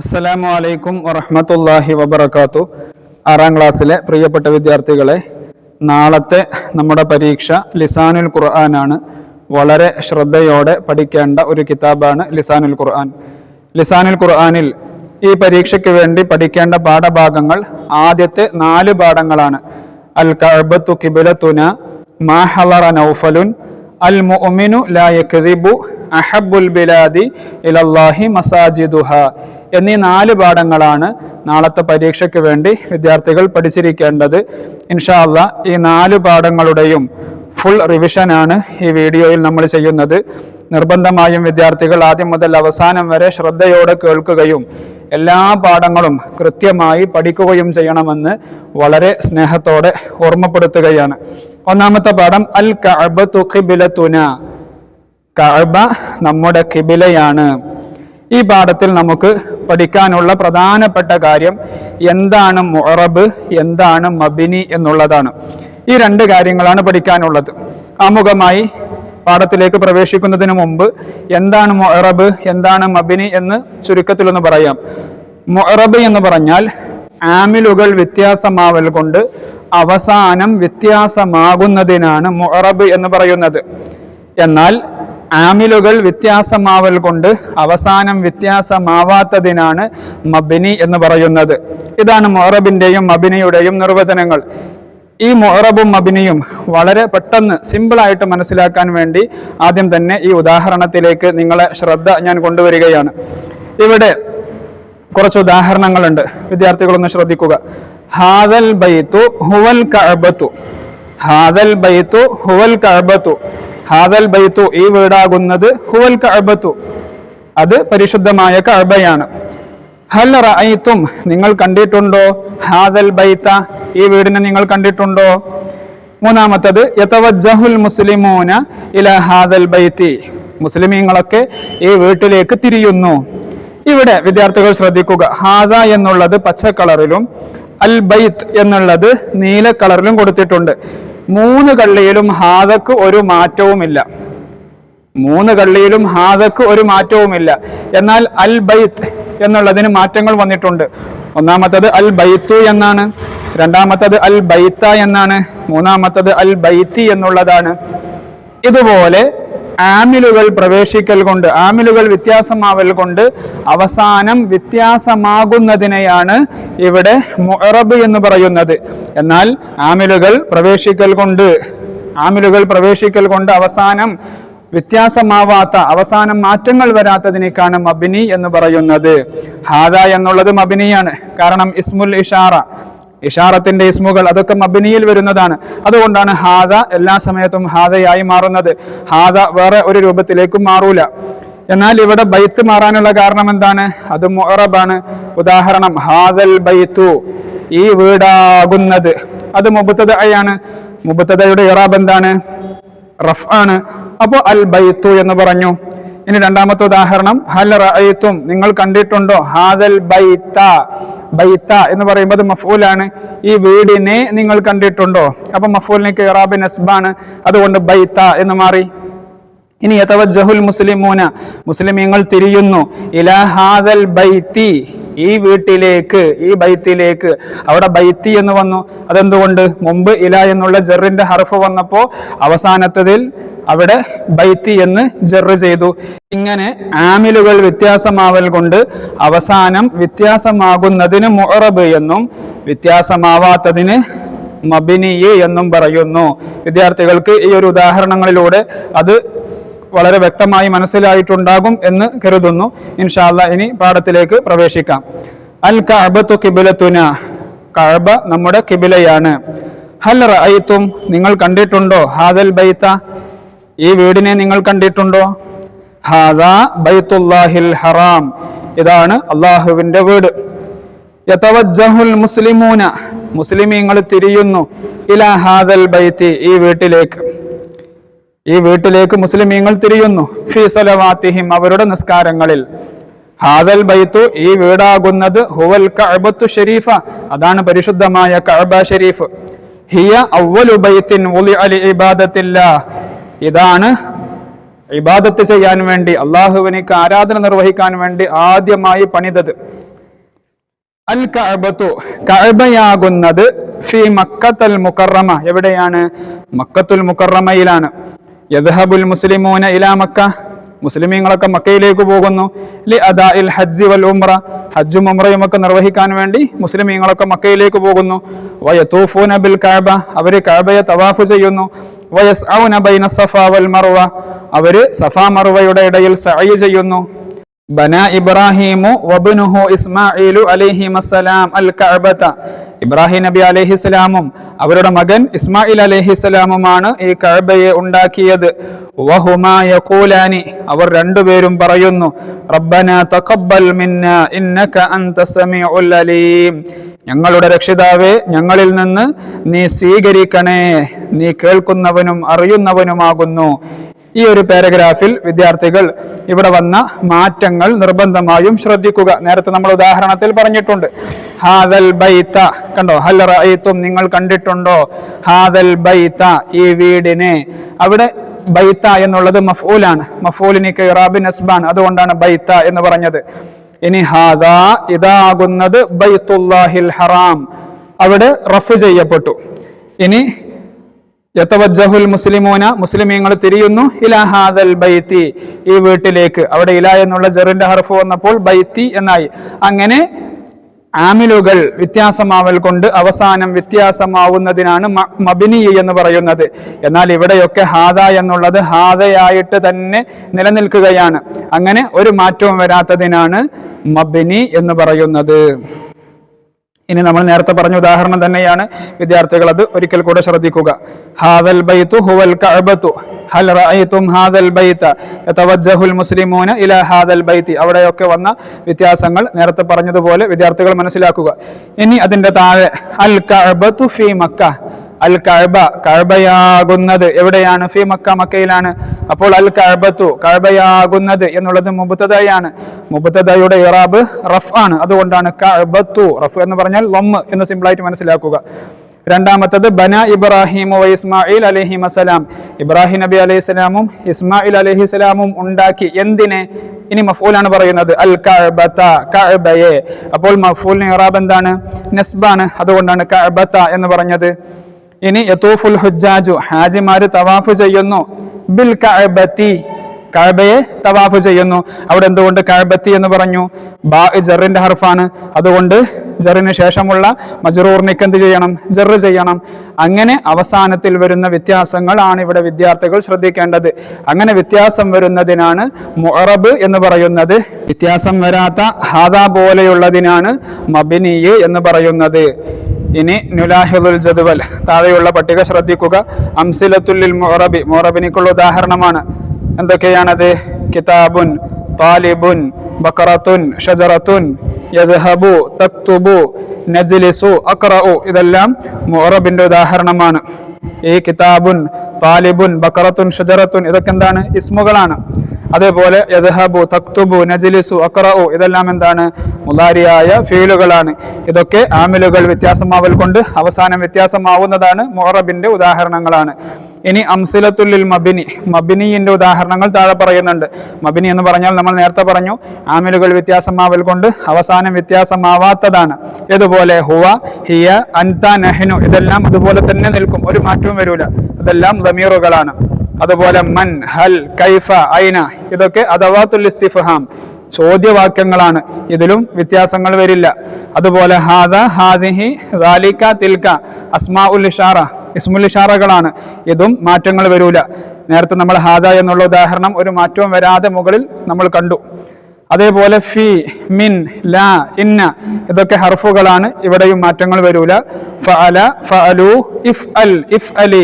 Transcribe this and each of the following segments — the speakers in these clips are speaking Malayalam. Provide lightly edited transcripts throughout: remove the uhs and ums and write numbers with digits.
അസ്സലാമു അലൈക്കും വറഹ്മത്തുള്ളാഹി വബറകാത്തു. 6ാം ക്ലാസ്സിലെ പ്രിയപ്പെട്ട വിദ്യാർത്ഥികളെ, നാളത്തെ നമ്മുടെ പരീക്ഷ ലിസാനുൽ ഖുർആനാണ്. വളരെ ശ്രദ്ധയോടെ പഠിക്കേണ്ട ഒരു കിതാബാണ് ലിസാനുൽ ഖുർആൻ. ലിസാനുൽ ഖുർആനിൽ ഈ പരീക്ഷയ്ക്ക് വേണ്ടി പഠിക്കേണ്ട പാഠഭാഗങ്ങൾ ആദ്യത്തെ 4 പാഠങ്ങളാണ്. അൽ കഅബത്തു ഖിബ്ലത്തുന, മാ ഹളറ നൗഫലുൻ, അൽ മുഅ്മിനു ലാ യക്ദിബു, അഹബ്ബുൽ ബിലാദി ഇലല്ലാഹി മസാജിദുഹ എന്നീ 4 പാഠങ്ങളാണ് നാളത്തെ പരീക്ഷയ്ക്ക് വേണ്ടി വിദ്യാർത്ഥികൾ പഠിച്ചിരിക്കേണ്ടത്. ഇൻഷാ അല്ലാഹ് ഈ 4 പാഠങ്ങളുടെയും ഫുൾ റിവിഷനാണ് ഈ വീഡിയോയിൽ നമ്മൾ ചെയ്യുന്നത്. നിർബന്ധമായും വിദ്യാർത്ഥികൾ ആദ്യം മുതൽ അവസാനം വരെ ശ്രദ്ധയോടെ കേൾക്കുകയും എല്ലാ പാഠങ്ങളും കൃത്യമായി പഠിക്കുകയും ചെയ്യണമെന്ന് വളരെ സ്നേഹത്തോടെ ഓർമ്മപ്പെടുത്തുകയാണ്. ഒന്നാമത്തെ പാഠം അൽ കഅബത്തു ഖിബ്ലത്തുന, കഅബ നമ്മുടെ ഖിബിലയാണ്. ഈ പാഠത്തിൽ നമുക്ക് പഠിക്കാനുള്ള പ്രധാനപ്പെട്ട കാര്യം എന്താണ് മുഅറബ്, എന്താണ് മബിനി എന്നുള്ളതാണ്. ഈ 2 കാര്യങ്ങളാണ് പഠിക്കാനുള്ളത്. ആമുഖമായി പാഠത്തിലേക്ക് പ്രവേശിക്കുന്നതിന് മുമ്പ് എന്താണ് മുഅറബ്, എന്താണ് മബിനി എന്ന് ചുരുക്കത്തിലൊന്ന് പറയാം. മുഅറബ് എന്ന് പറഞ്ഞാൽ ആമിലുകൾ വ്യത്യാസമാവൽ കൊണ്ട് അവസാനം വ്യത്യാസമാകുന്നതിനാണ് മുഅറബ് എന്ന് പറയുന്നത്. എന്നാൽ ആമിലുകൾ വ്യത്യാസമാവൽ കൊണ്ട് അവസാനം വ്യത്യാസമാവാത്തതിനാണ് മബിനി എന്ന് പറയുന്നത്. ഇതാണ് മുഅറബിന്റെയും മബിനിയുടെയും നിർവചനങ്ങൾ. ഈ മുഅറബും മബിനിയും വളരെ പെട്ടെന്ന് സിമ്പിളായിട്ട് മനസ്സിലാക്കാൻ വേണ്ടി ആദ്യം തന്നെ ഈ ഉദാഹരണത്തിലേക്ക് നിങ്ങളെ ശ്രദ്ധ ഞാൻ കൊണ്ടുവരികയാണ്. ഇവിടെ കുറച്ച് ഉദാഹരണങ്ങളുണ്ട്, വിദ്യാർത്ഥികളൊന്ന് ശ്രദ്ധിക്കുക. ഹാദൽ ബൈതു ഹുവൽ കഅബത്തു, ഹാദൽ ബൈതു ഹുവൽ കഅബത്തു, ഹാദൽ ബൈതു ഈ വീടാകുന്നത് ഹുവൽ കഅബത്തു അത് പരിശുദ്ധമായ കഅബയാണ്. ഹൽ റഅയ്തും നിങ്ങൾ കണ്ടിട്ടുണ്ടോ, ഹാദൽ ബൈത ഈ വീടിനെ നിങ്ങൾ കണ്ടിട്ടുണ്ടോ. മൂന്നാമത്തത് യതവജ്ജഹുൽ മുസ്ലിമൂന ഇലാ ഹാദൽ ബൈതി, മുസ്ലിമീങ്ങളൊക്കെ ഈ വീട്ടിലേക്ക് തിരിയുന്നു. ഇവിടെ വിദ്യാർത്ഥികൾ ശ്രദ്ധിക്കുക, ഹാദ എന്നുള്ളത് പച്ച കളറിലും അൽ ബൈത്ത് എന്നുള്ളത് നീല കളറിലും കൊടുത്തിട്ടുണ്ട്. 3 കള്ളിയിലും ഹാദക്ക് ഒരു മാറ്റവുമില്ല, 3 കള്ളിയിലും ഹാദക്ക് ഒരു മാറ്റവുമില്ല. എന്നാൽ അൽ ബൈത്ത് എന്നുള്ളതിന് മാറ്റങ്ങൾ വന്നിട്ടുണ്ട്. ഒന്നാമത്തത് അൽ ബൈത്തു എന്നാണ്, രണ്ടാമത്തത് അൽ ബൈത്ത എന്നാണ്, മൂന്നാമത്തത് അൽ ബൈത്തി എന്നുള്ളതാണ്. ഇതുപോലെ ആമിലുകൾ പ്രവേശിക്കൽ കൊണ്ട്, ആമിലുകൾ വ്യത്യാസമാവൽ കൊണ്ട് അവസാനം വ്യത്യാസമാകുന്നതിനെയാണ് ഇവിടെ മുഅറബ് എന്ന് പറയുന്നത്. എന്നാൽ ആമിലുകൾ പ്രവേശിക്കൽ കൊണ്ട് അവസാനം വ്യത്യാസമാവാത്ത, അവസാനം മാറ്റങ്ങൾ വരാത്തതിനേക്കാണ് മബിനി എന്ന് പറയുന്നത്. ഹാദ എന്നുള്ളത് മബിനിയാണ്, കാരണം ഇസ്മുൽ ഇഷാറ, ഇഷാറത്തിന്റെ ഇസ്മുകൾ അതൊക്കെ മബിനിയിൽ വരുന്നതാണ്. അതുകൊണ്ടാണ് ഹാദ എല്ലാ സമയത്തും ഹാദയായി മാറുന്നത്. ഹാദ വേറെ ഒരു രൂപത്തിലേക്കും മാറൂല. എന്നാൽ ഇവിടെ ബൈത്ത് മാറാനുള്ള കാരണം എന്താണ്? അത് മുഅറബാണ്. ഉദാഹരണം, ഹാദൽ ബൈത്തു ഈ വീടാകുന്നത്, അത് മുബ്തദഅയാണ്. മുബ്തദയുടെ ഇറാബ് എന്താണ്? റഫ് ആണ്. അപ്പോൾ അൽ ബൈത്തു എന്ന് പറഞ്ഞു. ഇനി രണ്ടാമത്തെ ഉദാഹരണം, ഹൽ റഅയ്തും നിങ്ങൾ കണ്ടിട്ടുണ്ടോ, ഹാദൽ ബൈത്ത, ബൈത്ത എന്ന് പറയുമ്പോൾ അത് മഫ്ഊലാണ്. ഈ വീടിനെ നിങ്ങൾ കണ്ടിട്ടുണ്ടോ, അപ്പൊ മഫ്ഊലിലേക്ക് ഇറാബ് നസ്ബാണ്, അതുകൊണ്ട് ബൈത്ത എന്ന് മാറി. ഇനി യതവജ്ജഹുൽ മുസ്ലിമൂന മുസ്ലിമീങ്ങൾ തിരിയുന്നു, ഇലാ ഹാദൽ ബൈത്തി ഈ വീട്ടിലേക്ക്, ഈ ബൈത്തിലേക്ക്. അവിടെ ബൈത്തി എന്ന് വന്നു, അതെന്തുകൊണ്ട്? മുമ്പ് ഇല എന്നുള്ള ജറിന്റെ ഹർഫ് വന്നപ്പോ അവസാനത്തതിൽ അവിടെ ബൈത്തി എന്ന് ജറ് ചെയ്തു. ഇങ്ങനെ ആമിലുകൾ വ്യത്യാസമാവൽ കൊണ്ട് അവസാനം വ്യത്യാസമാകുന്നതിന് മുഅറബ് എന്നും വ്യത്യാസമാവാത്തതിന് മബിനിയ് എന്നും പറയുന്നു. വിദ്യാർത്ഥികൾക്ക് ഈ ഒരു ഉദാഹരണങ്ങളിലൂടെ അത് വളരെ വ്യക്തമായി മനസ്സിലായിട്ടുണ്ടാകും എന്ന് കരുതുന്നു. ഇൻഷാ അല്ലാഹ് ഇനി പാഠത്തിലേക്ക് പ്രവേശിക്കാം. അൽ കഅബത്തു ഖിബ്ലത്തുന, കഅബ നമ്മുടെ ഖിബിലയാണ്. ഹൽ റഅയ്തും നിങ്ങൾ കണ്ടിട്ടുണ്ടോ, ഹാദൽ ബൈത ഈ വീടിനെ നിങ്ങൾ കണ്ടിട്ടുണ്ടോ. ഹാദാ ബൈത്തുല്ലാഹിൽ ഹറാം ഇതാണ് അല്ലാഹുവിന്റെ വീട്. യതവജ്ജഹുൽ മുസ്ലിമൂന മുസ്ലിമീങ്ങൾ തിരിയുന്നു, ഇലാ ഹാദൽ ബൈത്തി ഈ വീട്ടിലേക്ക്, ഈ വീട്ടിലേക്ക് മുസ്ലിമീങ്ങൾ തിരിയുന്നു. ഫീ സ്വലവാത്തിഹിം അവരുടെ നിസ്കാരങ്ങളിൽ. ഹാദൽ ബൈത്തു ഈ വീടാകുന്നത് ഹുവൽ കഅബത്തു ഷരീഫ അതാണ് പരിശുദ്ധമായ കഅബ ഷരീഫ്. ഹിയ അവ്വലു ബൈത്തിൻ വുളിഅ ലിഇബാദത്തില്ലാഹ് ഇതാണ് ഇബാദത്ത് ചെയ്യാൻ വേണ്ടി, അള്ളാഹുവിനേക്ക് ആരാധന നിർവഹിക്കാൻ വേണ്ടി ആദ്യമായി പണിതത്. അൽ കഅബത്തു, കഅബയാകുന്നത് ഫി മക്കത്തുൽ മുകറമ, എവിടെയാണ്? മക്കത്തുൽ മുകറമയിലാണ്. യദ്ഹബുൽ മുസ്ലിമൂന ഇലാ മക്ക, മുസ്ലിമീങ്ങളൊക്കെ മക്കയിലേക്ക് പോകുന്നു. ലി അദാഇൽ ഹജ്ജ് വൽ ഉംറ, ഹജ്ജും ഉംറയും ഒക്കെ നിർവഹിക്കാൻ വേണ്ടി മുസ്ലിമീങ്ങളൊക്കെ മക്കയിലേക്ക് പോകുന്നു. വയതൂഫൂന ബിൽ കഅബ, അവര് കഅബയെ തവാഫ് ചെയ്യുന്നു. വയസ്ഔന ബൈന സഫ വൽ മർവ, അവര് സഫാ മർവയുടെ ഇടയിൽ സഅയ് ചെയ്യുന്നു. ബന ഇബ്രാഹിമു വബ്നുഹു ഇസ്മാഈലു അലൈഹിമസ്സലാം അൽ കഅബത, ഇബ്രാഹിം നബി അലൈഹിസ്സലാമും അവരുടെ മകൻ ഇസ്മായിൽ അലൈഹിസ്സലാമുമാണ് ഈ കഅബയെ ഉണ്ടാക്കിയത്. വഹുമാ യഖൂലാനി, അവർ രണ്ടുപേരും പറയുന്നു, റബ്ബനാ തഖബ്ബൽ മിന്നാ ഇന്നക അൻതസ് സമീഉൽ അലീം, ഞങ്ങളുടെ രക്ഷിതാവേ ഞങ്ങളിൽ നിന്ന് നീ സ്വീകരിക്കണേ, നീ കേൾക്കുന്നവനും അറിയുന്നവനുമാകുന്നു. ഈ ഒരു പാരഗ്രാഫിൽ വിദ്യാർത്ഥികൾ ഇവിടെ വന്ന മാറ്റങ്ങൾ നിർബന്ധമായും ശ്രദ്ധിക്കുക. നേരത്തെ നമ്മൾ ഉദാഹരണത്തിൽ പറഞ്ഞിട്ടുണ്ട്, ഹാദൽ ബൈത, കണ്ടോ? ഹൽ റഅയ്തും, നിങ്ങൾ കണ്ടിട്ടുണ്ടോ? ഹാദൽ ബൈത, ഈ വീടിനെ. അവിടെ ബൈത എന്നുള്ളത് മഫ്ഊലാണ്, മഫ്ഊലിന് ഇറാബ് നസ്ബാൻ, അതുകൊണ്ടാണ് ബൈത എന്ന് പറഞ്ഞത്. ഇനി ഹാദാ, ഇതാകുന്നത് ബൈത്തുല്ലാഹിൽ ഹറാം, അവിടെ റഫ് ചെയ്യപ്പെട്ടു. ഇനി യതവജ്ജഹുൽ മുസ്ലിമൂന, മുസ്ലിമീങ്ങൾ തിരിയുന്നു, ഇലാ ഹാദൽ ബൈത്തി, ഈ വീട്ടിലേക്ക്. അവിടെ ഇല എന്നുള്ള ജറിന്റെ ഹർഫ് വന്നപ്പോൾ ബൈത്തി എന്നായി. അങ്ങനെ ആമിലുകൾ വ്യത്യാസമാവൽ കൊണ്ട് അവസാനം വ്യത്യാസമാവുന്നതിനാണ് മബ്നി എന്ന് പറയുന്നത്. എന്നാൽ ഇവിടെയൊക്കെ ഹാദ എന്നുള്ളത് ഹാദയായിട്ട് തന്നെ നിലനിൽക്കുകയാണ്. അങ്ങനെ ഒരു മാറ്റവും വരാത്തതിനാണ് മബ്നി എന്ന് പറയുന്നത്. ഇനി നമ്മൾ നേരത്തെ പറഞ്ഞ ഉദാഹരണം തന്നെയാണ്, വിദ്യാർത്ഥികൾ അത് ഒരിക്കൽ കൂടെ ശ്രദ്ധിക്കുക. ഹാദൽ ബൈതു ഹുവൽ കഅബതു ഹൽ റഅയ്തും ഹാദൽ ബൈത യതവജ്ജഹുൽ മുസ്ലിമൂന ഇലാ ഹാദൽ ബൈതി, അവിടെയൊക്കെ വന്ന വ്യത്യാസങ്ങൾ നേരത്തെ പറഞ്ഞതുപോലെ വിദ്യാർത്ഥികൾ മനസ്സിലാക്കുക. ഇനി അതിന്റെ താഴെ അൽ കഅബതു ഫീ മക്ക, അൽ കഅബ, കഅബയാകുന്നത് എവിടെയാണ്? ഫീ മക്ക, മക്കയിലാണ്. അപ്പോൾ അൽ കഅബത്തു, കഅബയാകുന്നത് എന്നുള്ളത് മുബ്തദയാണ്. മുബ്തദയുടെ ഇറാബ് റഫ് ആണ്, അതുകൊണ്ടാണ് കഅബത്തു. റഫ് എന്ന് പറഞ്ഞാൽ ലം എന്ന് സിമ്പിളായിട്ട് മനസ്സിലാക്കുക. രണ്ടാമത്തത് ബന ഇബ്രാഹിമു വ ഇസ്മായിൽ അലൈഹിമസ്സലാം, ഇബ്രാഹിം നബി അലൈഹിസ്സലാമും ഇസ്മായിൽ അലൈഹിസ്സലാമും ഉണ്ടാക്കി. എന്തിനെ? ഇനി മഫ്ഊലാണ് പറയുന്നത്, അൽ കഅബത, കഅബയെ. അപ്പോൾ മഫ്ഊലിന് ഇറാബ് എന്താണ്? നസ്ബാണ്, അതുകൊണ്ടാണ് കഅബത എന്ന് പറഞ്ഞത്. ഇനി യതൂഫുൽ ഹുജ്ജാജു, ഹാജിമാര് തവാഫ് ചെയ്യുന്നു. ബിൽ കഅബതി, കഅബയെ തവാഫ് ചെയ്യുന്നു. അവിടെ എന്തുകൊണ്ട് കഅബത്തി എന്ന് പറഞ്ഞു? ബാ ജറിന്റെ ഹർഫാണ്, അതുകൊണ്ട് ജറിന് ശേഷമുള്ള മജ്റൂറിനിക്ക് എന്ത് ചെയ്യണം? ജറ് ചെയ്യണം. അങ്ങനെ അവസാനത്തിൽ വരുന്ന വ്യത്യാസങ്ങൾ ആണ് ഇവിടെ വിദ്യാർത്ഥികൾ ശ്രദ്ധിക്കേണ്ടത്. അങ്ങനെ വ്യത്യാസം വരുന്നതിനാണ് മുഅറബ് എന്ന് പറയുന്നത്. വ്യത്യാസം വരാത്ത ഹാദാ പോലെയുള്ളതിനാണ് മബ്നി എന്ന് പറയുന്നത്. ഇനി നുലാഹിദുൽ ജദ്വൽ, താഴെയുള്ള പട്ടിക ശ്രദ്ധിക്കുക. അംസിലത്തുൽ മുഅറബി, മുഅറബിനിക്കുള്ള ഉദാഹരണമാണ്. എന്തൊക്കെയാണത്? കിതാബുൻ, താലിബുൻ, ബഖറത്തുൻ, ഷജറത്തുൻ, യദ്ഹബു, തക്തുബു, നജ്ലിസു, അഖറഉ, ഇതെല്ലാം മുഅറബിന്റെ ഉദാഹരണമാണ്. ഈ കിതാബുൻ, താലിബുൻ, ബഖറത്തുൻ, ഷജറത്തുൻ ഇതൊക്കെ എന്താണ്? ഇസ്മുകളാണ്. അതേപോലെ യദ്ഹബു, തക്തുബു, നജ്ലിസു, അഖറഉ ഇതെല്ലാം എന്താണ്? മുളാരിയായ ഫീലുകളാണ്. ഇതൊക്കെ ആമിലുകൾ വ്യത്യാസമാവൽ കൊണ്ട് അവസാനം വ്യത്യാസമാവുന്നതാണ്, മുഅറബിന്റെ ഉദാഹരണങ്ങളാണ്. ഇനി അംസിലത്തുൽ മബ്നി, മബ്നിയുടെ ഉദാഹരണങ്ങൾ താഴെ പറയുന്നുണ്ട്. മബ്നി എന്ന് പറഞ്ഞാൽ നമ്മൾ നേരത്തെ പറഞ്ഞു, ആമിലുകൾ വ്യത്യാസമാവൽ കൊണ്ട് അവസാനം വ്യത്യാസമാവാത്തതാണ്. ഇതുപോലെ ഹുവ, ഹിയ, അൻത, നഹ്നു ഇതെല്ലാം അതുപോലെ തന്നെ നിൽക്കും, ഒരു മാറ്റവും വരൂല. ഇതെല്ലാം ദമീറുകളാണ്. അതുപോലെ മൻ, ഹൽ, കൈഫ, ഐന ഇതൊക്കെ അദവാത്തുൽ ഇസ്തിഫ്ഹാം, ചോദ്യവാക്യങ്ങളാണ്. ഇതിലും വ്യത്യാസങ്ങൾ വരില്ല. അതുപോലെ ഹാദ, ഹാദിഹി, ദാലിക, തിൽക അസ്മാഉൽ ഇഷാറ, ഇസ്മുൽ ഇഷാറകളാണ്. ഇതും മാറ്റങ്ങൾ വരൂല. നേരത്തെ നമ്മൾ ഹാദ എന്നുള്ള ഉദാഹരണം ഒരു മാറ്റവും വരാതെ മുകളിൽ നമ്മൾ കണ്ടു. അതേപോലെ ഫി, മിൻ, ലാ, ഇന്ന ഇതൊക്കെ ഹർഫുകളാണ്. ഇവിടെയും മാറ്റങ്ങൾ വരൂല. ഫഅല, ഫഅലു, ഇഫ്അൽ, ഇഫ്അലി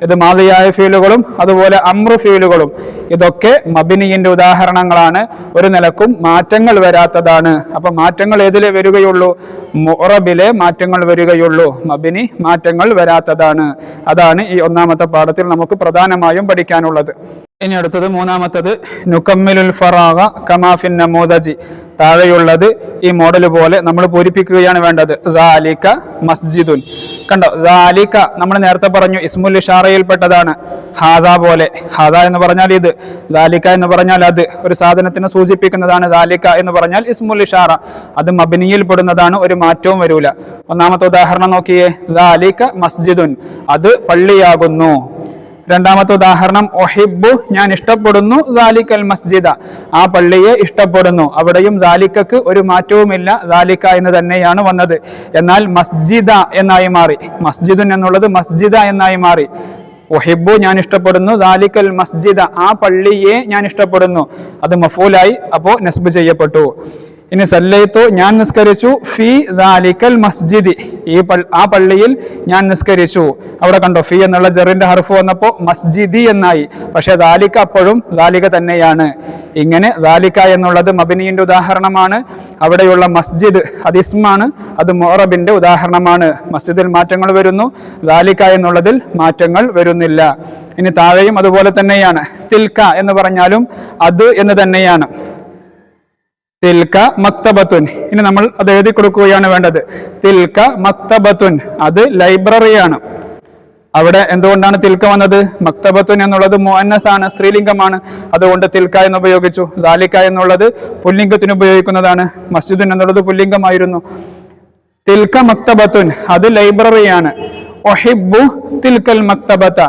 ഇത് മാദിയായ ഫീലുകളും അതുപോലെ അംറു ഫീലുകളും ഇതൊക്കെ മബ്നിയുടെ ഉദാഹരണങ്ങളാണ്. ഒരു നിലക്കും മാറ്റങ്ങൾ വരാത്തതാണ്. അപ്പൊ മാറ്റങ്ങൾ ഏതിലെ വരികയുള്ളൂ? മുഅറബിലെ മാറ്റങ്ങൾ വരികയുള്ളൂ. മബ്നി മാറ്റങ്ങൾ വരാത്തതാണ്. അതാണ് ഈ ഒന്നാമത്തെ പാഠത്തിൽ നമുക്ക് പ്രധാനമായും പഠിക്കാനുള്ളത്. ഇനി അടുത്തത് മൂന്നാമത്തത് നുകമ്മിലുൽ ഫറാഗ കമാ ഫിൻ നമൂദജി, താഴെയുള്ളത് ഈ മോഡൽ പോലെ നമ്മൾ പൂരിപ്പിക്കുകയാണ് വേണ്ടത്. ദാലിക മസ്ജിദുൻ. കണ്ടോ, ദാലിക നമ്മൾ നേരത്തെ പറഞ്ഞു ഇസ്മുൽ ഇഷാറയിൽപ്പെട്ടതാണ്. ഹാദ പോലെ, ഹാദ എന്ന് പറഞ്ഞാൽ ഇത്, ദാലിക എന്ന് പറഞ്ഞാൽ അത്, ഒരു സാധനത്തിനെ സൂചിപ്പിക്കുന്നതാണ്. ദാലിക എന്ന് പറഞ്ഞാൽ ഇസ്മുൽ ഇഷാറ, അത് മബ്നിയിൽ പെടുന്നതാണ്, ഒരു മാറ്റവും വരൂല. ഒന്നാമത്തെ ഉദാഹരണം നോക്കിയേ, ദാലിക മസ്ജിദുൻ, അത് പള്ളിയാകുന്നു. രണ്ടാമത്തെ ഉദാഹരണം, ഒഹിബു, ഞാൻ ഇഷ്ടപ്പെടുന്നു, ദാലിക്കൽ മസ്ജിദ, ആ പള്ളിയെ ഇഷ്ടപ്പെടുന്നു. അവിടെയും ദാലിക്കക്ക് ഒരു മാറ്റവുമില്ല, ദാലിക്ക എന്ന് തന്നെയാണ് വന്നത്. എന്നാൽ മസ്ജിദ എന്നായി മാറി, മസ്ജിദുൻ എന്നുള്ളത് മസ്ജിദ എന്നായി മാറി. ഒഹിബു, ഞാൻ ഇഷ്ടപ്പെടുന്നു, ദാലിക്കൽ മസ്ജിദ, ആ പള്ളിയെ ഞാൻ ഇഷ്ടപ്പെടുന്നു, അത് മഫൂലായി, അപ്പോ നസ്ബ് ചെയ്യപ്പെട്ടു. ഇനി സല്ലൈതു, ഞാൻ നിസ്കരിച്ചു, ഫി ദാലിക്കൽ മസ്ജിദി, ആ പള്ളിയിൽ ഞാൻ നിസ്കരിച്ചു. അവിടെ കണ്ടോ, ഫി എന്നുള്ള ജറിന്റെ ഹർഫ് വന്നപ്പോ മസ്ജിദി എന്നായി, പക്ഷെ ദാലിക അപ്പോഴും ദാലിക തന്നെയാണ്. ഇങ്ങനെ ദാലിക എന്നുള്ളത് മബ്നിയുടെ ഉദാഹരണമാണ്. അവിടെയുള്ള മസ്ജിദ് അത് ഇസ്മാണ്, അത് മുഅറബിന്റെ ഉദാഹരണമാണ്. മസ്ജിദിൽ മാറ്റങ്ങൾ വരുന്നു, ദാലിക എന്നുള്ളതിൽ മാറ്റങ്ങൾ വരുന്നില്ല. ഇനി താഴെയും അതുപോലെ തന്നെയാണ്. തിൽക എന്ന് പറഞ്ഞാലും അത് എന്ന് തന്നെയാണ്. തിൽക മക്തബത്തുൻ, ഇനി നമ്മൾ അത് എഴുതി കൊടുക്കുകയാണ് വേണ്ടത്. തിൽക മക്തബത്തുൻ, അത് ലൈബ്രറിയാണ്. അവിടെ എന്തുകൊണ്ടാണ് തിൽക വന്നത്? മക്തബത്തുൻ എന്നുള്ളത് മുഅന്നസ് ആണ്, സ്ത്രീലിംഗമാണ്, അതുകൊണ്ട് തിൽക എന്ന് ഉപയോഗിച്ചു. ദാലിക എന്നുള്ളത് പുല്ലിംഗത്തിന് ഉപയോഗിക്കുന്നതാണ്, മസ്ജിദുൻ എന്നുള്ളത് പുല്ലിംഗമായിരുന്നു. തിൽക മക്തബത്തുൻ, അത് ലൈബ്രറിയാണ്. ഒഹിബ്ബു തിൽക്കൽ മക്തബത,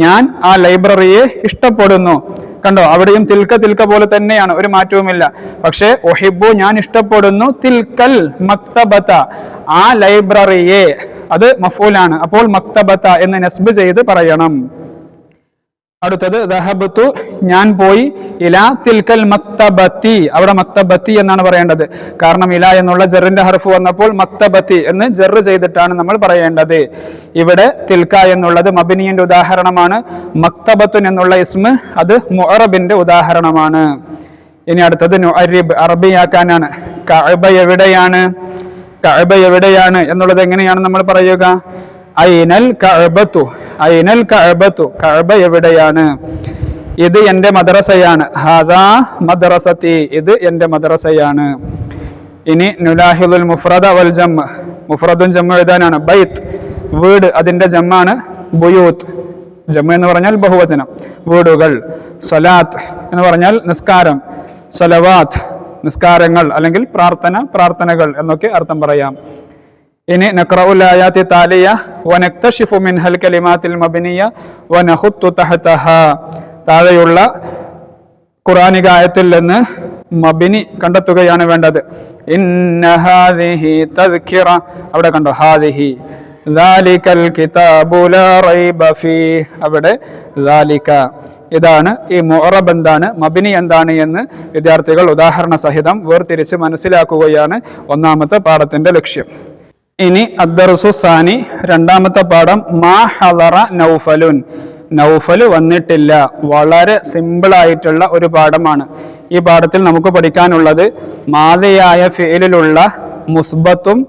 ഞാൻ ആ ലൈബ്രറിയെ ഇഷ്ടപ്പെടുന്നു. കണ്ടോ, അവിടെയും തിൽക്ക തിൽക്ക പോലെ തന്നെയാണ്, ഒരു മാറ്റവുമില്ല. പക്ഷേ ഒഹിബു, ഞാൻ ഇഷ്ടപ്പെടുന്നു, തിൽക്കൽ മക്തബത, ആ ലൈബ്രറിയെ, അത് മഫൂലാണ്. അപ്പോൾ മക്തബത എന്ന് നസ്ബ് ചെയ്ത് പറയണം. അടുത്തത് ദഹബത്തു, ഞാൻ പോയി, ഇലാ തിൽക്കൽ മക്തബത്തി, അവിടെ മക്തബത്തി എന്നാണ് പറയേണ്ടത്. കാരണം ഇല എന്നുള്ള ജറിന്റെ ഹർഫ് വന്നപ്പോൾ മക്തബത്തി എന്ന് ജറ് ചെയ്തിട്ടാണ് നമ്മൾ പറയേണ്ടത്. ഇവിടെ തിൽക എന്നുള്ളത് മബ്നിയുടെ ഉദാഹരണമാണ്. മക്തബത്തുൻ എന്നുള്ള ഇസ്മ അത് മുഅറബിന്റെ ഉദാഹരണമാണ്. ഇനി അടുത്തത് നുഅരിബ്, അറബിയാക്കാനാണ്. കഅബ എവിടെയാണ്, കഅബ എവിടെയാണ് എന്നുള്ളത് എങ്ങനെയാണ് നമ്മൾ പറയുക? ഐനൽ കഅബത്തു, ഐനൽ കഅബത്തു, കഅബ എവിടെയാണ്? ഇത് എന്റെ മദ്രസയാണ്. ഹാദാ മദ്രസതി, ഇത് എന്റെ മദ്രസയാണ്. ഇനി നുലാഹിദുൽ മുഫ്രദ വൽ ജംഅ, മുഫ്രദും ജംഅ എഴുതാനാണ്. ബൈത്ത്, വീട്, അതിന്റെ ജംആണ് ബുയൂത്ത്. ജംഅ എന്ന് പറഞ്ഞാൽ ബഹുവചനം, വീടുകൾ. സ്വലാത്ത് എന്ന് പറഞ്ഞാൽ നിസ്കാരം, സ്വലവാത്ത്, നിസ്കാരങ്ങൾ അല്ലെങ്കിൽ പ്രാർത്ഥന, പ്രാർത്ഥനകൾ എന്നൊക്കെ അർത്ഥം പറയാം. ഇനി നഖ്റഉൽ ആയാതി താലിയ വനക്തശിഫു മിൻഹൽ കലിമാത്തിൽ മബ്നിയ വനഖുത്തു തഹതഹാ, താഴെയുള്ള ഖുർആനിക ആയത്തിൽ നിന്ന് മബ്നി കണ്ടെത്തുകയാണ് വേണ്ടത്. ഇന്ന ഹാദിഹി തദ്കിറ, അവിടെ കണ്ടോ ഹാദിഹി, ദാലികൽ കിതാബു ലാ റൈബ ഫീഹ്, അവിടെ ദാലിക, ഇതാണ് ഈ മുഅറബ് എന്താണ്, മബ്നി എന്താണ് എന്ന് വിദ്യാർത്ഥികൾ ഉദാഹരണ സഹിതം വേർതിരിച്ച് മനസ്സിലാക്കുകയാണ് ഒന്നാമത്തെ പാഠത്തിന്റെ ലക്ഷ്യം. ഇനി അദ്ദർസു സാനി, രണ്ടാമത്തെ പാഠം. മാ ഹളറ നൗഫലുൻ, നൗഫൽ വന്നിട്ടില്ല. വളരെ സിമ്പിൾ ആയിട്ടുള്ള ഒരു പാഠമാണ്. ഈ പാഠത്തിൽ നമുക്ക് പഠിക്കാനുള്ളത് മാദിയായ ഫിഇലിലുള്ള മുസ്ബത്തും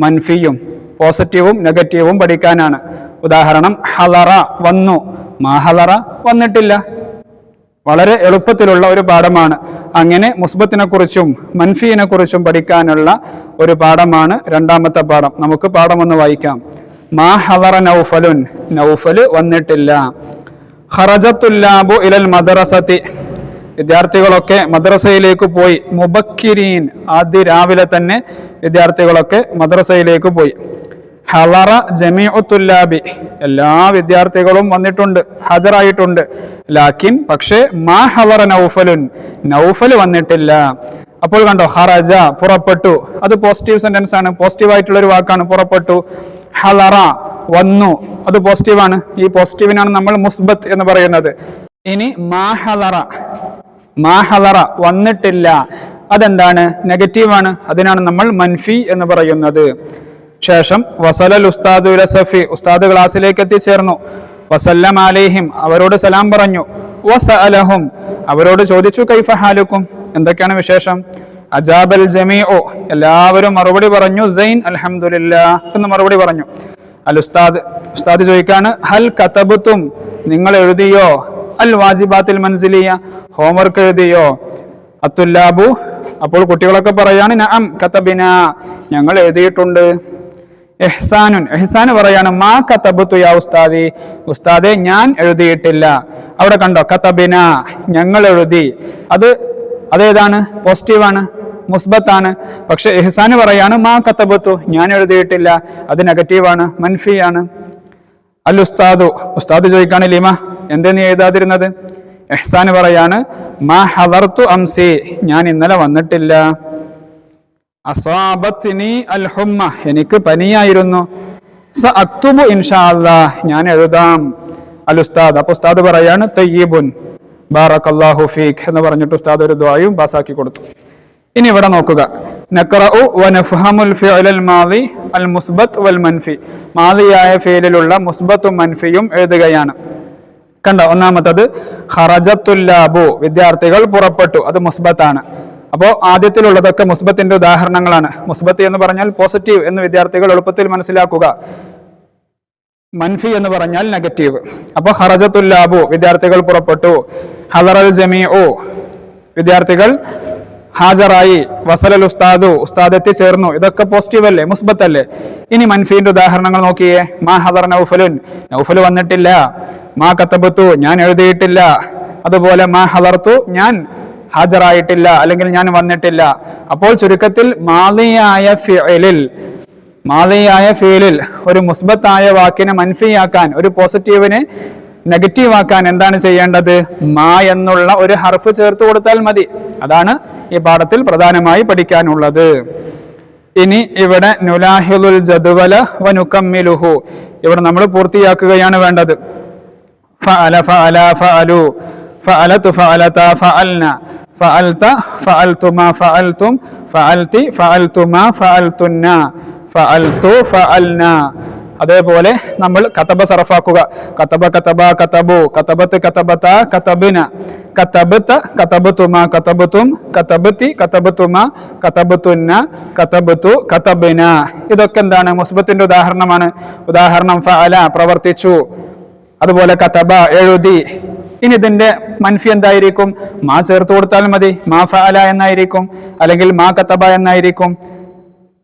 മൻഫിയും, പോസിറ്റീവും നെഗറ്റീവും പഠിക്കാനാണ്. ഉദാഹരണം, ഹളറ വന്നു, മാ ഹളറ വന്നിട്ടില്ല. വളരെ എളുപ്പത്തിലുള്ള ഒരു പാഠമാണ്. അങ്ങനെ മുസ്ബത്തിനെ കുറിച്ചും മൻഫീനെ കുറിച്ചും പഠിക്കാനുള്ള ഒരു പാഠമാണ് രണ്ടാമത്തെ പാഠം. നമുക്ക് പാഠം ഒന്ന് വായിക്കാം. മാ ഹളറ നൗഫലുൻ, നൗഫല് വന്നിട്ടില്ല. ഖറജത്തുല്ലാബു ഇലൽ മദ്റസതി, വിദ്യാർത്ഥികളൊക്കെ മദ്രസയിലേക്ക് പോയി. മുബക്കിരീൻ, ആദ്യ രാവിലെ തന്നെ വിദ്യാർത്ഥികളൊക്കെ മദ്രസയിലേക്ക് പോയി. ഹളറ ജമീഉ തുല്ലാബി, എല്ലാ വിദ്യാർത്ഥികളും വന്നിട്ടുണ്ട്, ഹാജരായിട്ടുണ്ട്. ലാക്കിൻ, പക്ഷേ മാ ഹളറ നൗഫലുൻ, നൗഫൽ വന്നിട്ടില്ല. അപ്പോൾ കണ്ടോ, ഖറജ പുറപ്പെട്ടു, അത് പോസിറ്റീവ് സെന്റൻസ് ആണ്, പോസിറ്റീവ് ആയിട്ടുള്ള ഒരു വാക്കാണ്, പുറപ്പെട്ടു. ഹളറ വന്നു, അത് പോസിറ്റീവാണ്. ഈ പോസിറ്റീവിനാണ് നമ്മൾ മുസ്ബത്ത് എന്ന് പറയുന്നത്. ഇനി മാ ഹളറ, മാ ഹളറ വന്നിട്ടില്ല, അതെന്താണ്? നെഗറ്റീവാണ്, അതിനാണ് നമ്മൾ മൻഫി എന്ന് പറയുന്നത്. ശേഷം വസലൽ ഉസ്താദു ഇല സഫി, ഉസ്താദ് ക്ലാസ്സിലേക്ക് എത്തിച്ചേർന്നു. വസല്ലം അലൈഹിം, അവരോട് സലാം പറഞ്ഞു. വസഅലഹും, അവരോട് ചോദിച്ചു. കൈഫ ഹാലുക്കും, എന്തൊക്കെയാണ് വിശേഷം? അജാബൽ ജമീഉ, എല്ലാവരും മറുപടി പറഞ്ഞു. സൈൻ അൽഹംദുലില്ലാഹ് എന്ന് മറുപടി പറഞ്ഞു. അൽ ഉസ്താദ്, ഉസ്താദ് ചോദിക്കാണ്. ഹൽ കതബതും, നിങ്ങൾ എഴുതിയോ? അൽ വാജിബാത്തിൽ മൻസിലിയ, ഹോംവർക്ക് എഴുതിയോ? അത്തുല്ലാബു അപ്പോൾ കുട്ടികളൊക്കെ പറയാണ് നഅം കതബിന, ഞങ്ങൾ എഴുതിയിട്ടുണ്ട്. ഇഹ്സാനുൻ, ഇഹ്സാന് പറയാണ് മാ കതബതു യാ ഉസ്താദി, ഉസ്താദെ ഞാൻ എഴുതിയിട്ടില്ല. അവിടെ കണ്ടോ കതബിന, ഞങ്ങൾ എഴുതി. അതേതാണ്? പോസിറ്റീവാണ്, മുസ്ബത്താണ്. പക്ഷെ ഇഹ്സാന് പറയാണ് മാ കതബതു, ഞാൻ എഴുതിയിട്ടില്ല, അത് നെഗറ്റീവാണ്, മൻഫിയാണ്. അൽ ഉസ്താദു, ഉസ്താദ് ചോദിക്കാണ് ലിമ, എന്തേ നീ എഴുതാതിരുന്നത്? ഇഹ്സാന് പറയാണ് മാ ഹദർതു അംസി, ഞാൻ ഇന്നലെ വന്നിട്ടില്ല. അസ്വാബത്നി അൽ ഹുമ്മ, എനിക്ക് പനിയായിരുന്നു. സഅക്തുബു ഇൻഷാ അല്ലാഹ്, ഞാൻ എഴുതാം. അൽ ഉസ്താദ്, അപ്പോൾ ഉസ്താദ് പറയാണ് തയ്യിബുൻ ബാറകല്ലാഹു ഫീക് എന്ന് പറഞ്ഞിട്ട് ഉസ്താദ് ഒരു ദുആയും പാസാക്കി കൊടുത്തു. ഇനി ഇവിടെ നോക്കുക, നഖറഉ വനഫ്ഹമുൽ ഫിഅലൽ മാദി അൽ മുസ്ബത്ത് വൽ മൻഫി, മാദിയായ ഫീലിലുള്ള മുസ്ബത്തും മൻഫിയും എഴുതുകയാണ്. കണ്ടോ, ഒന്നാമത്തത് ഖറജത്തുല്ലാബു, വിദ്യാർത്ഥികൾ പുറപ്പെട്ടു, അത് മുസ്ബത്താണ്. അപ്പോൾ ആദ്യത്തിലുള്ളതൊക്കെ മുസ്ബത്തിന്റെ ഉദാഹരണങ്ങളാണ്. മുസ്ബത്ത് എന്ന് പറഞ്ഞാൽ പോസിറ്റീവ് എന്ന് വിദ്യാർത്ഥികൾ എളുപ്പത്തിൽ മനസ്സിലാക്കുക. മൻഫി എന്ന് പറഞ്ഞാൽ നെഗറ്റീവ്. അപ്പോൾ ഖറജത്തുല്ലാബു, വിദ്യാർത്ഥികൾ പുറപ്പെട്ടു. ഹദറൽ ജമീഉ, വിദ്യാർത്ഥികൾ ഹാജറായി. വസലൽ ഉസ്താദു, ഉസ്താദ് എത്തിച്ചേർന്നു. ഇതൊക്കെ പോസിറ്റീവ് അല്ലേ, മുസ്ബത്ത് അല്ലേ? ഇനി മൻഫീന്റെ ഉദാഹരണങ്ങൾ നോക്കിയേ. മാ ഹദർ നൗഫലുൻ, നൗഫൽ വന്നിട്ടില്ല. മാ കതബതു, ഞാൻ എഴുതിയിട്ടില്ല. അതുപോലെ മാ ഹദർതു, ഞാൻ ഹാജരായിട്ടില്ല അല്ലെങ്കിൽ ഞാൻ വന്നിട്ടില്ല. അപ്പോൾ ചുരുക്കത്തിൽ മാദിയായ ഫീലിൽ ഒരു മുസ്ബത്തായ വാക്കിനെ മൻഫിയാക്കാൻ, ഒരു പോസിറ്റീവിനെ നെഗറ്റീവ് ആക്കാൻ എന്താണ് ചെയ്യേണ്ടത്? മാ എന്നുള്ള ഒരു ഹർഫ് ചേർത്ത് കൊടുത്താൽ മതി. അതാണ് ഈ പാഠത്തിൽ പ്രധാനമായി പഠിക്കാനുള്ളത്. ഇനി ഇവിടെ നുലാഹിലുൽ ജദ്വല വനുകമ്മിലുഹു, ഇവിടെ നമ്മൾ പൂർത്തിയാക്കുകയാണ് വേണ്ടത്. ഫഅല ഫഅല ഫഅലു, ഫഅലതു ഫഅലത ഫഅൽന, ഫഅൽത ഫഅൽതുമ ഫഅൽതും, ഫഅൽതി ഫഅൽതുമ ഫഅൽതുന്ന, ഫഅൽതു ഫഅൽന. അതേപോലെ നമ്മൾ കതബ സറഫാക്കുക. കതബ കതബ കതബു, കതബത്ത് കതബത കതബിന, കതബത കതബതുമ കതബതും, കതബതി കതബതുമ കതബതുന്ന, കതബതു കതബിന. ഇതൊക്കെ എന്താണ്? മുസ്ബത്തിന്റെ ഉദാഹരണമാണ്. ഉദാഹരണം ഫഅല, പ്രവർത്തിച്ചു. അതുപോലെ കതബ, എഴുതി. ഇനി ഇതിന്റെ മൻഫി എന്തായിരിക്കും? മാ ചേർത്ത് കൊടുത്താൽ മതി. മാ ഫഅല എന്നായിരിക്കും, അല്ലെങ്കിൽ മാ കതബ എന്നായിരിക്കും.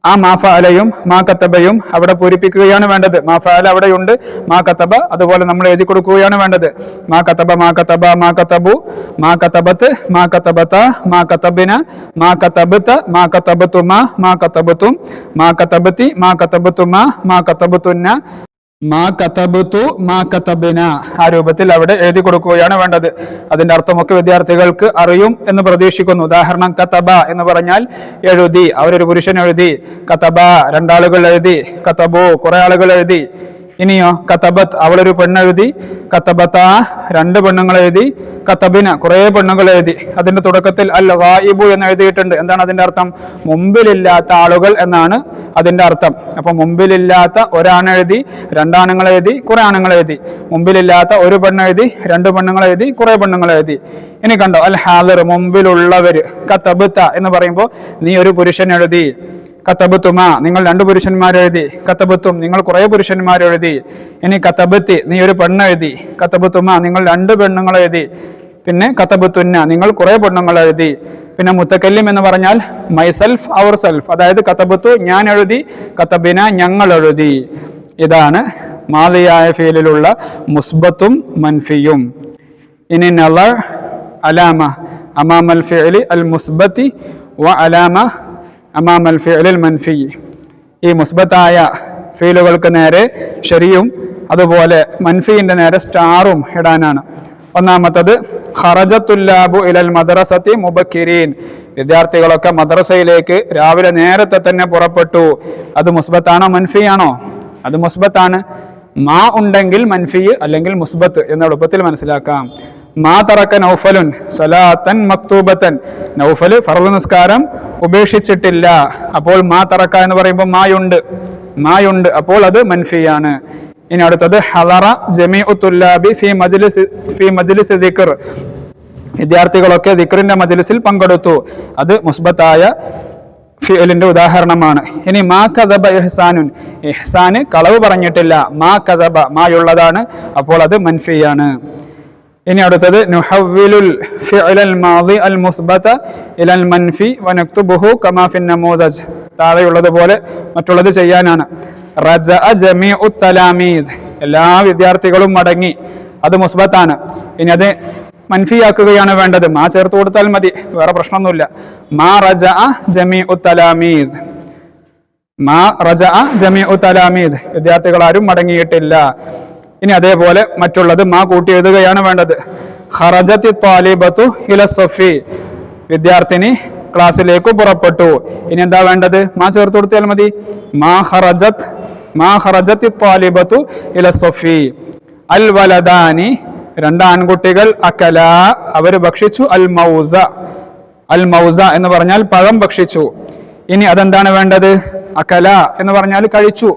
ആ മാ ഫഅലയും മാ കതബയും അവിടെ പൂരിപ്പിക്കുകയാണ് വേണ്ടത്. മാ ഫഅല അവിടെയുണ്ട്, മാ കതബ അതുപോലെ നമ്മൾ എഴുതി കൊടുക്കുകയാണ് വേണ്ടത്. മാ കതബ മാ കതബ മാ കതബു, മാ കതബത്ത് മാ കതബത മാ കതബിന, മാ കതബത മാ കതബതുമ മാ കതബതും, മാ കതബതി മാ കതബതുമ മാ കതബതുന്ന, മാ കതബതു മാ കതബിന. ആ രൂപത്തിൽ അവിടെ എഴുതി കൊടുക്കുകയാണ് വേണ്ടത്. അതിന്റെ അർത്ഥമൊക്കെ വിദ്യാർത്ഥികൾക്ക് അറിയും എന്ന് പ്രതീക്ഷിക്കുന്നു. ഉദാഹരണം കതബ എന്ന് പറഞ്ഞാൽ എഴുതി, അവരൊരു പുരുഷൻ എഴുതി. കതബ, രണ്ടാളുകൾ എഴുതി. കതബു, കുറെ ആളുകൾ എഴുതി. ഇനിയോ കതബത്ത്, അവളൊരു പെണ്ണെഴുതി. കതബത, രണ്ട് പെണ്ണുങ്ങൾ എഴുതി. കതബിന, കുറെ പെണ്ണുങ്ങൾ എഴുതി. അതിന്റെ തുടക്കത്തിൽ അൽ ഗായിബു എന്ന് എഴുതിയിട്ടുണ്ട്. എന്താണ് അതിന്റെ അർത്ഥം? മുമ്പിലില്ലാത്ത ആളുകൾ എന്നാണ് അതിന്റെ അർത്ഥം. അപ്പൊ മുമ്പിലില്ലാത്ത ഒരാണെഴുതി, രണ്ടാണുങ്ങൾ എഴുതി, കുറെ ആണുങ്ങൾ എഴുതി. മുമ്പിലില്ലാത്ത ഒരു പെണ്ണെഴുതി, രണ്ട് പെണ്ണുങ്ങൾ എഴുതി, കുറെ പെണ്ണുങ്ങൾ എഴുതി. ഇനി കണ്ടോ അൽ ഹാദിർ, മുമ്പിലുള്ളവര്. കതബത എന്ന് പറയുമ്പോൾ നീ ഒരു പുരുഷൻ എഴുതി. കതബത്തുമ, നിങ്ങൾ രണ്ട് പുരുഷന്മാരെഴുതി. കതബത്തും, നിങ്ങൾ കുറെ പുരുഷന്മാരെഴുതി. ഇനി കതബത്തി, നീ ഒരു പെണ്ണെഴുതി. കതബത്തുമ, നിങ്ങൾ രണ്ട് പെണ്ണുങ്ങൾ എഴുതി. പിന്നെ കതബത്തുന്ന, നിങ്ങൾ കുറെ പെണ്ണുങ്ങൾ എഴുതി. പിന്നെ മുത്തക്കല്ലിം എന്ന് പറഞ്ഞാൽ മൈസെൽഫ്, അവർ സെൽഫ്. അതായത് കതബത്തു, ഞാൻ എഴുതി. കതബിന, ഞങ്ങൾ എഴുതി. ഇതാണ് മാദിയായ ഫീലിലുള്ള മുസ്ബത്തും മൻഫിയും. ഇനി നളർ അലാമ അമാമൽ ഫിഅലി അൽ മുസ്ബത്തി വ അലാമ അമാമൽ ഫിഅലിൽ മൻഫി. ഈ മുസ്ബത്തായ ഫീലുകൾക്ക് നേരെ ശരിയും അതുപോലെ മൻഫിന്റെ നേരെ സ്റ്റാറും ഇടാനാണ്. ഒന്നാമത്തത് ഖറജത്തുല്ലാബു ഇലൽ മദ്രസത്തി മുബക്കിരീൻ, വിദ്യാർത്ഥികളൊക്കെ മദ്രസയിലേക്ക് രാവിലെ നേരത്തെ തന്നെ പുറപ്പെട്ടു. അത് മുസ്ബത്താണോ മൻഫിയാണോ? അത് മുസ്ബത്താണ്. മാ ഉണ്ടെങ്കിൽ മൻഫി അല്ലെങ്കിൽ മുസ്ബത്ത് എന്ന് എളുപ്പത്തിൽ മനസ്സിലാക്കാം. മാ തറക്ക നൗഫലുൻ സലാത്തൻ മക്തൂബത്തൻ, നൗഫല് ഫർള് നിസ്കാരം ഉപേക്ഷിച്ചിട്ടില്ല. അപ്പോൾ മാ തറക്ക എന്ന് പറയുമ്പോൾ മായുണ്ട്, അപ്പോൾ അത് മൻഫിയാണ്. ഇനി അടുത്തത് ഹദറ ജമീഉ തുല്ലാബി ഫി മജ്ലിസ് ദിക്ർ, വിദ്യാർത്ഥികളൊക്കെ ദിക്റിന്റെ മജ്ലിസിൽ പങ്കെടുത്തു. അത് മുസ്ബത്തായ ഫിഅലിന്റെ ഉദാഹരണമാണ്. ഇനി മാ കദബ ഇഹ്സാനുൻ, ഇഹ്സാന് കളവ് പറഞ്ഞിട്ടില്ല. മാ കദബ, മായുള്ളതാണ്, അപ്പോൾ അത് മൻഫിയാണ്. ഇനി അടുത്തത് നുഹവ്വിലുൽ ഫിഅലൽ മാദി അൽ മുസ്ബത ഇലൽ മൻഫി വനക്തുബുഹു കമാ ഫിൻ നമൂദജ്. താഴെയുള്ളതുപോലെ മറ്റുള്ളത് ചെയ്യാനാണ്. റജഅ ജമീഉ തലാമീദ്, എല്ലാ വിദ്യാർത്ഥികളും മടങ്ങി, അത് മുസ്ബത്താണ്. ഇനി അത് മൻഫിയാക്കുകയാണ് വേണ്ടത്. മാ ചേർത്ത് കൊടുത്താൽ മതി, വേറെ പ്രശ്നമൊന്നുമില്ല. മാ റജഅ ജമീഉ തലാമീദ്, മാ റജഅ ജമീഉ തലാമീദ്, വിദ്യാർത്ഥികൾ ആരും മടങ്ങിയിട്ടില്ല. ഇനി അതേപോലെ മറ്റുള്ളത് മാ കൂട്ടി എഴുതുകയാണ് വേണ്ടത്. ഖറജത്തി ത്വാലിബത്തു ഇല സഫി, വിദ്യാർത്ഥിനി ക്ലാസ്സിലേക്ക് പുറപ്പെട്ടു. ഇനി എന്താ വേണ്ടത്? മാ ചേർത്ത് കൊടുത്താൽ മതി. മാ ഖറജത്തി ത്വാലിബത്തു ഇല സഫി. അൽ വലദാനി, രണ്ട് ആൺകുട്ടികൾ, അകല അവർ ഭക്ഷിച്ചു, അൽ മൗസ, അൽ മൗസ എന്ന് പറഞ്ഞാൽ പഴം ഭക്ഷിച്ചു. ഇനി അതെന്താണ് വേണ്ടത്? അകല എന്ന് പറഞ്ഞാൽ കഴിച്ചു,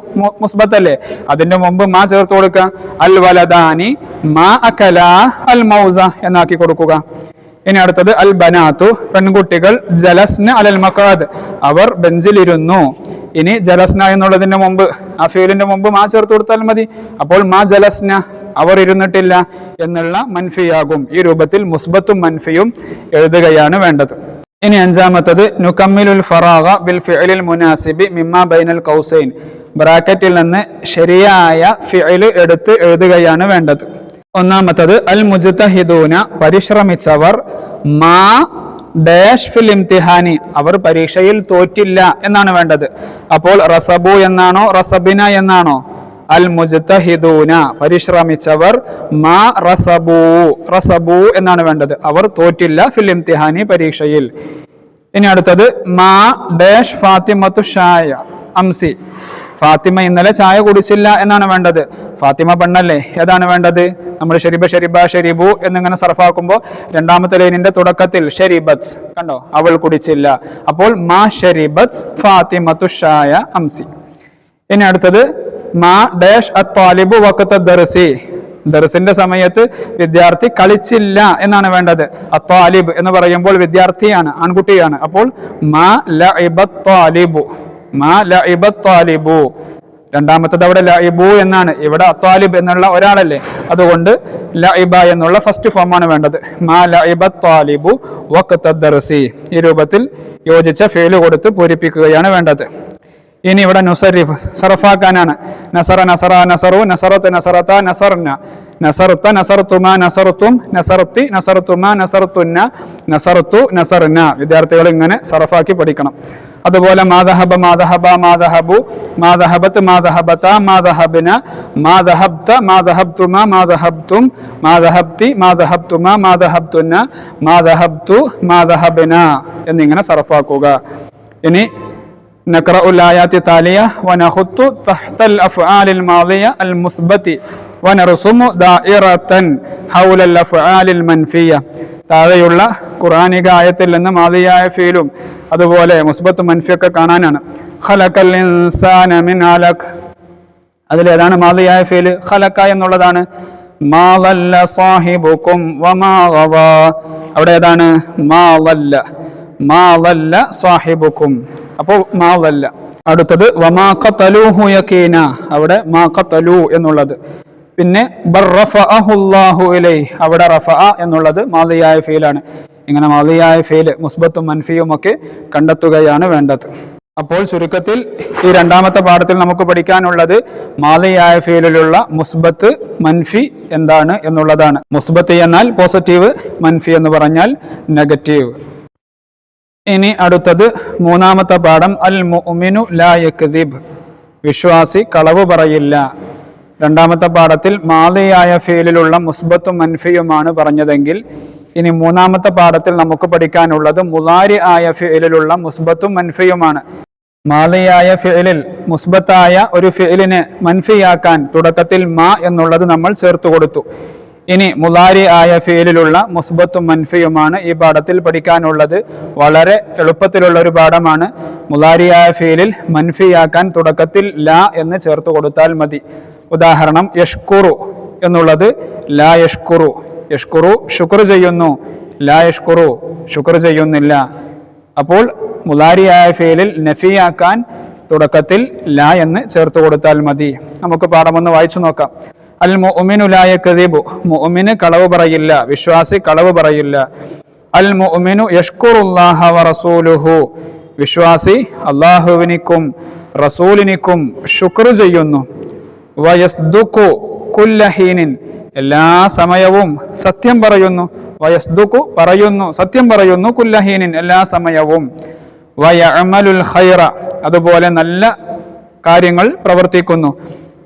മുസ്ബത്തല്ലേ, അതിന്റെ മുമ്പ് മാ ചേർത്ത് കൊടുക്കുക. അൽ വലദാനി മാ അകല അൽ മൗസ എന്നാക്കി കൊടുക്കുക. ഇനി അടുത്തത് അൽ ബനാത്തു, പെൺകുട്ടികൾ, ജലസ്ന അലൽ മഖാദ്, അവർ ബെഞ്ചിലിരുന്നു. ഇനി ജലസ്ന എന്നുള്ളതിന്റെ മുമ്പ്, ആ ഫീലിന്റെ മുമ്പ് മാ ചേർത്ത് കൊടുത്താൽ മതി. അപ്പോൾ മാ ജലസ്ന, അവർ ഇരുന്നിട്ടില്ല എന്നുള്ള മൻഫിയാകും. ഈ രൂപത്തിൽ മുസ്ബത്തും മൻഫിയും എഴുതുകയാണ് വേണ്ടത്. ഇനി അഞ്ചാമത്തത് നുകമ്മിലുൽ ഫറാഗ ബിൽ ഫിഅലിൽ മുനാസിബി മിമ്മാ ബൈനൽ ഖൗസൈൻ, ബ്രാക്കറ്റിൽ നിന്ന് ശരിയായ ഫിഅൽ എടുത്ത് എഴുതുകയാണ് വേണ്ടത്. ഒന്നാമത്തത് അൽ മുജ്തഹിദൂന, പരിശ്രമിച്ചവർ, മാ ഡാഷ് ഫിൽ ഇംതിഹാനി, അവർ പരീക്ഷയിൽ തോറ്റില്ല എന്നാണ് വേണ്ടത്. അപ്പോൾ റസബു എന്നാണോ റസബിന എന്നാണോ? അൽ മുജ്തഹിദൂന, പരിശ്രമിച്ചവർ, മാ റസബു, റസബു എന്നാണ് വേണ്ടത്. അവർ തോറ്റില്ല ഫിൽ ഇംതിഹാനി, പരീക്ഷയിൽ. ഇനി അടുത്തത് മാ ഡാഷ് ഫാത്തിമത്തു ഷായ അംസി, ഫാത്തിമ ഇന്നലെ ചായ കുടിച്ചില്ല എന്നാണ് വേണ്ടത്. ഫാത്തിമ പെണ്ണല്ലേ, ഏതാണ് വേണ്ടത്? നമ്മൾ ഷെരിബ ഷെരിബ ഷെരിബു എന്നിങ്ങനെ സർഫാക്കുമ്പോൾ രണ്ടാമത്തെ ലൈനിന്റെ തുടക്കത്തിൽ ഷെരിബത്ത് കണ്ടോ, അവൾ കുടിച്ചില്ല. അപ്പോൾ മാ ഷെരിബത്ത് ഫാത്തിമത്തു ഷായ അംസി. ഇനി അടുത്തത് മാ ഡാഷ് അത്വാലിബു വഖത ദർസി, ദർസിന്റെ സമയത്ത് വിദ്യാർത്ഥി കളിച്ചില്ല എന്നാണ് വേണ്ടത്. അത്വാലിബ് എന്ന് പറയുമ്പോൾ വിദ്യാർത്ഥിയാണ്, ആൺകുട്ടിയാണ്. അപ്പോൾ മാ ലഇബത് ത്വാലിബു, മാ ലഇബത് ത്വാലിബു. രണ്ടാമത്തത് അവിടെ ലഇബു എന്നാണ്, ഇവിടെ അത്വാലിബ് എന്നുള്ള ഒരാളല്ലേ, അതുകൊണ്ട് ലഇബ എന്നുള്ള ഫസ്റ്റ് ഫോമാണ് വേണ്ടത്. മാ ലഇബത് ത്വാലിബു വഖത ദർസി, ഈ രൂപത്തിൽ യോജിച്ച ഫേല് കൊടുത്ത് പൂരിപ്പിക്കുകയാണ് വേണ്ടത്. ഇനി ഇവിടെ നുസരിഫ്, സർഫാക്കാനാണ്. നസറ നസറ നസറു, നസറത്ത് നസറത നസർന, നസർത്ത നസർത്തുമ നസർത്തും, നസർത്തി നസർത്തുമ നസർത്തുന്ന, നസർത്തു നസർന. വിദ്യാർത്ഥികൾ ഇങ്ങനെ സർഫാക്കി പഠിക്കണം. അതുപോലെ മാദഹബ മാദഹബ മാദഹബു, മാദഹബത്ത് മാദഹബത മാദഹബിന, മാദഹബ്ത മാദഹബ്തുമ മാദഹബ്തും, മാദഹബ്തി മാദഹബ്തുമ മാദഹബ്തുന്ന, മാദഹബ്തു മാദഹബിന എന്നിങ്ങനെ സർഫാക്കുക. ഇനി نقرأ الآيات التالية ونخط تحت الأفعال الماضية المثبت ونرسم دائرة حول الأفعال المنفية. താഴെയുള്ള ഖുർആനിക ആയത്തിൽ നിന്ന് മാദിയായ ഫീലും അതുപോലെ മുസ്ബത്ത് മൻഫിയൊക്കെ കാണാനാണ്. ഖലഖൽ ഇൻസാന മിൻ അലഖ്, അതിലേതാണ് മാദിയായ ഫീല്? ഖലഖ എന്നുള്ളതാണ്. മാ ളല്ല സാഹിബുക്കും വമാ ഗവാ, അവിടെ ഏതാണ്? മാ ളല്ല, മാ ളല്ല സാഹിബുക്കും, അപ്പോൾ മാ ളല്ല. അടുത്തത് വമാ ഖതലൂഹു യഖീന, അവിടെ മാ ഖതലൂ എന്നുള്ളത്. പിന്നെ ബർ റഫഅഹു അല്ലാഹു ഇലൈഹി, അവിടെ റഫഅ എന്നുള്ളത് മാദിയായ ഫീലാണ്. ഇങ്ങനെ മാദിയായ ഫീല് മുസ്ബത്തും മൻഫിയും ഒക്കെ കണ്ടെത്തുകയാണ് വേണ്ടത്. അപ്പോൾ ചുരുക്കത്തിൽ ഈ രണ്ടാമത്തെ പാഠത്തിൽ നമുക്ക് പഠിക്കാനുള്ളത് മാദിയായ ഫീലിലുള്ള മുസ്ബത്ത് മൻഫി എന്താണ് എന്നുള്ളതാണ്. മുസ്ബത്ത് എന്നാൽ പോസിറ്റീവ്, മൻഫി എന്ന് പറഞ്ഞാൽ നെഗറ്റീവ്. ഇനി അടുത്തത് മൂന്നാമത്തെ പാഠം അൽ മുഅ്മിനു ലാ യക്ദിബ്, വിശ്വാസി കളവ് പറയില്ല. രണ്ടാമത്തെ പാഠത്തിൽ മാദിയായ ഫീലിലുള്ള മുസ്ബത്തും മൻഫിയുമാണ് പറഞ്ഞതെങ്കിൽ ഇനി മൂന്നാമത്തെ പാഠത്തിൽ നമുക്ക് പഠിക്കാനുള്ളത് മുളാരി ആയ ഫിഇലിലുള്ള മുസ്ബത്തും മൻഫിയുമാണ്. മാദിയായ ഫിഇലിൽ മുസ്ബത്തായ ഒരു ഫിഇലിനെ മൻഫിയാക്കാൻ തുടക്കത്തിൽ മാ എന്നുള്ളത് നമ്മൾ ചേർത്ത് കൊടുത്തു. ഇനി മുളാരി ആയ ഫിഇലിലുള്ള മുസ്ബത്തും മൻഫിയുമാണ് ഈ പാഠത്തിൽ പഠിക്കാനുള്ളത്. വളരെ എളുപ്പത്തിലുള്ള ഒരു പാഠമാണ്. മുളാരി ആയ ഫിഇലിൽ മൻഫിയാക്കാൻ തുടക്കത്തിൽ ലാ എന്ന് ചേർത്ത് കൊടുത്താൽ മതി. ഉദാഹരണം യഷ്കുറു എന്നുള്ളത് ലാ യഷ്കുറു, യഷ്കുറു ശുക്ർ ചെയ്യുന്നു, ലാ യഷ്കുറു ശുക്ർ ചെയ്യുന്നില്ല. അപ്പോൾ മുളാരിയായ ഫീലിൽ നഫിയാക്കാൻ തുടക്കത്തിൽ ലാ എന്ന് ചേർത്ത് കൊടുത്താൽ മതി. നമുക്ക് പാഠമൊന്ന് വായിച്ചു നോക്കാം. അൽ മുഅ്മിനു ലാ യക്ദിബു, മുഅ്മിന് കളവ് പറയില്ല, വിശ്വാസി കളവ് പറയില്ല. അൽ മുഅ്മിനു യഷ്കുറുല്ലാഹ വ റസൂലുഹു, വിശ്വാസി അല്ലാഹുവിനിക്കും റസൂലിനിക്കും ശുക്ർ ചെയ്യുന്നു. വ യസ്ദുഖു കുല്ല ഹീനിൻ, എല്ലാ സമയവും സത്യം പറയുന്നു. വയസ്ദുഖു പറയുന്നു, സത്യം പറയുന്നു. കുല്ലഹീനിൻ, എല്ലാ സമയവും. വയഅമലുൽ ഖൈറ, അതുപോലെ നല്ല കാര്യങ്ങൾ പ്രവർത്തിക്കുന്നു.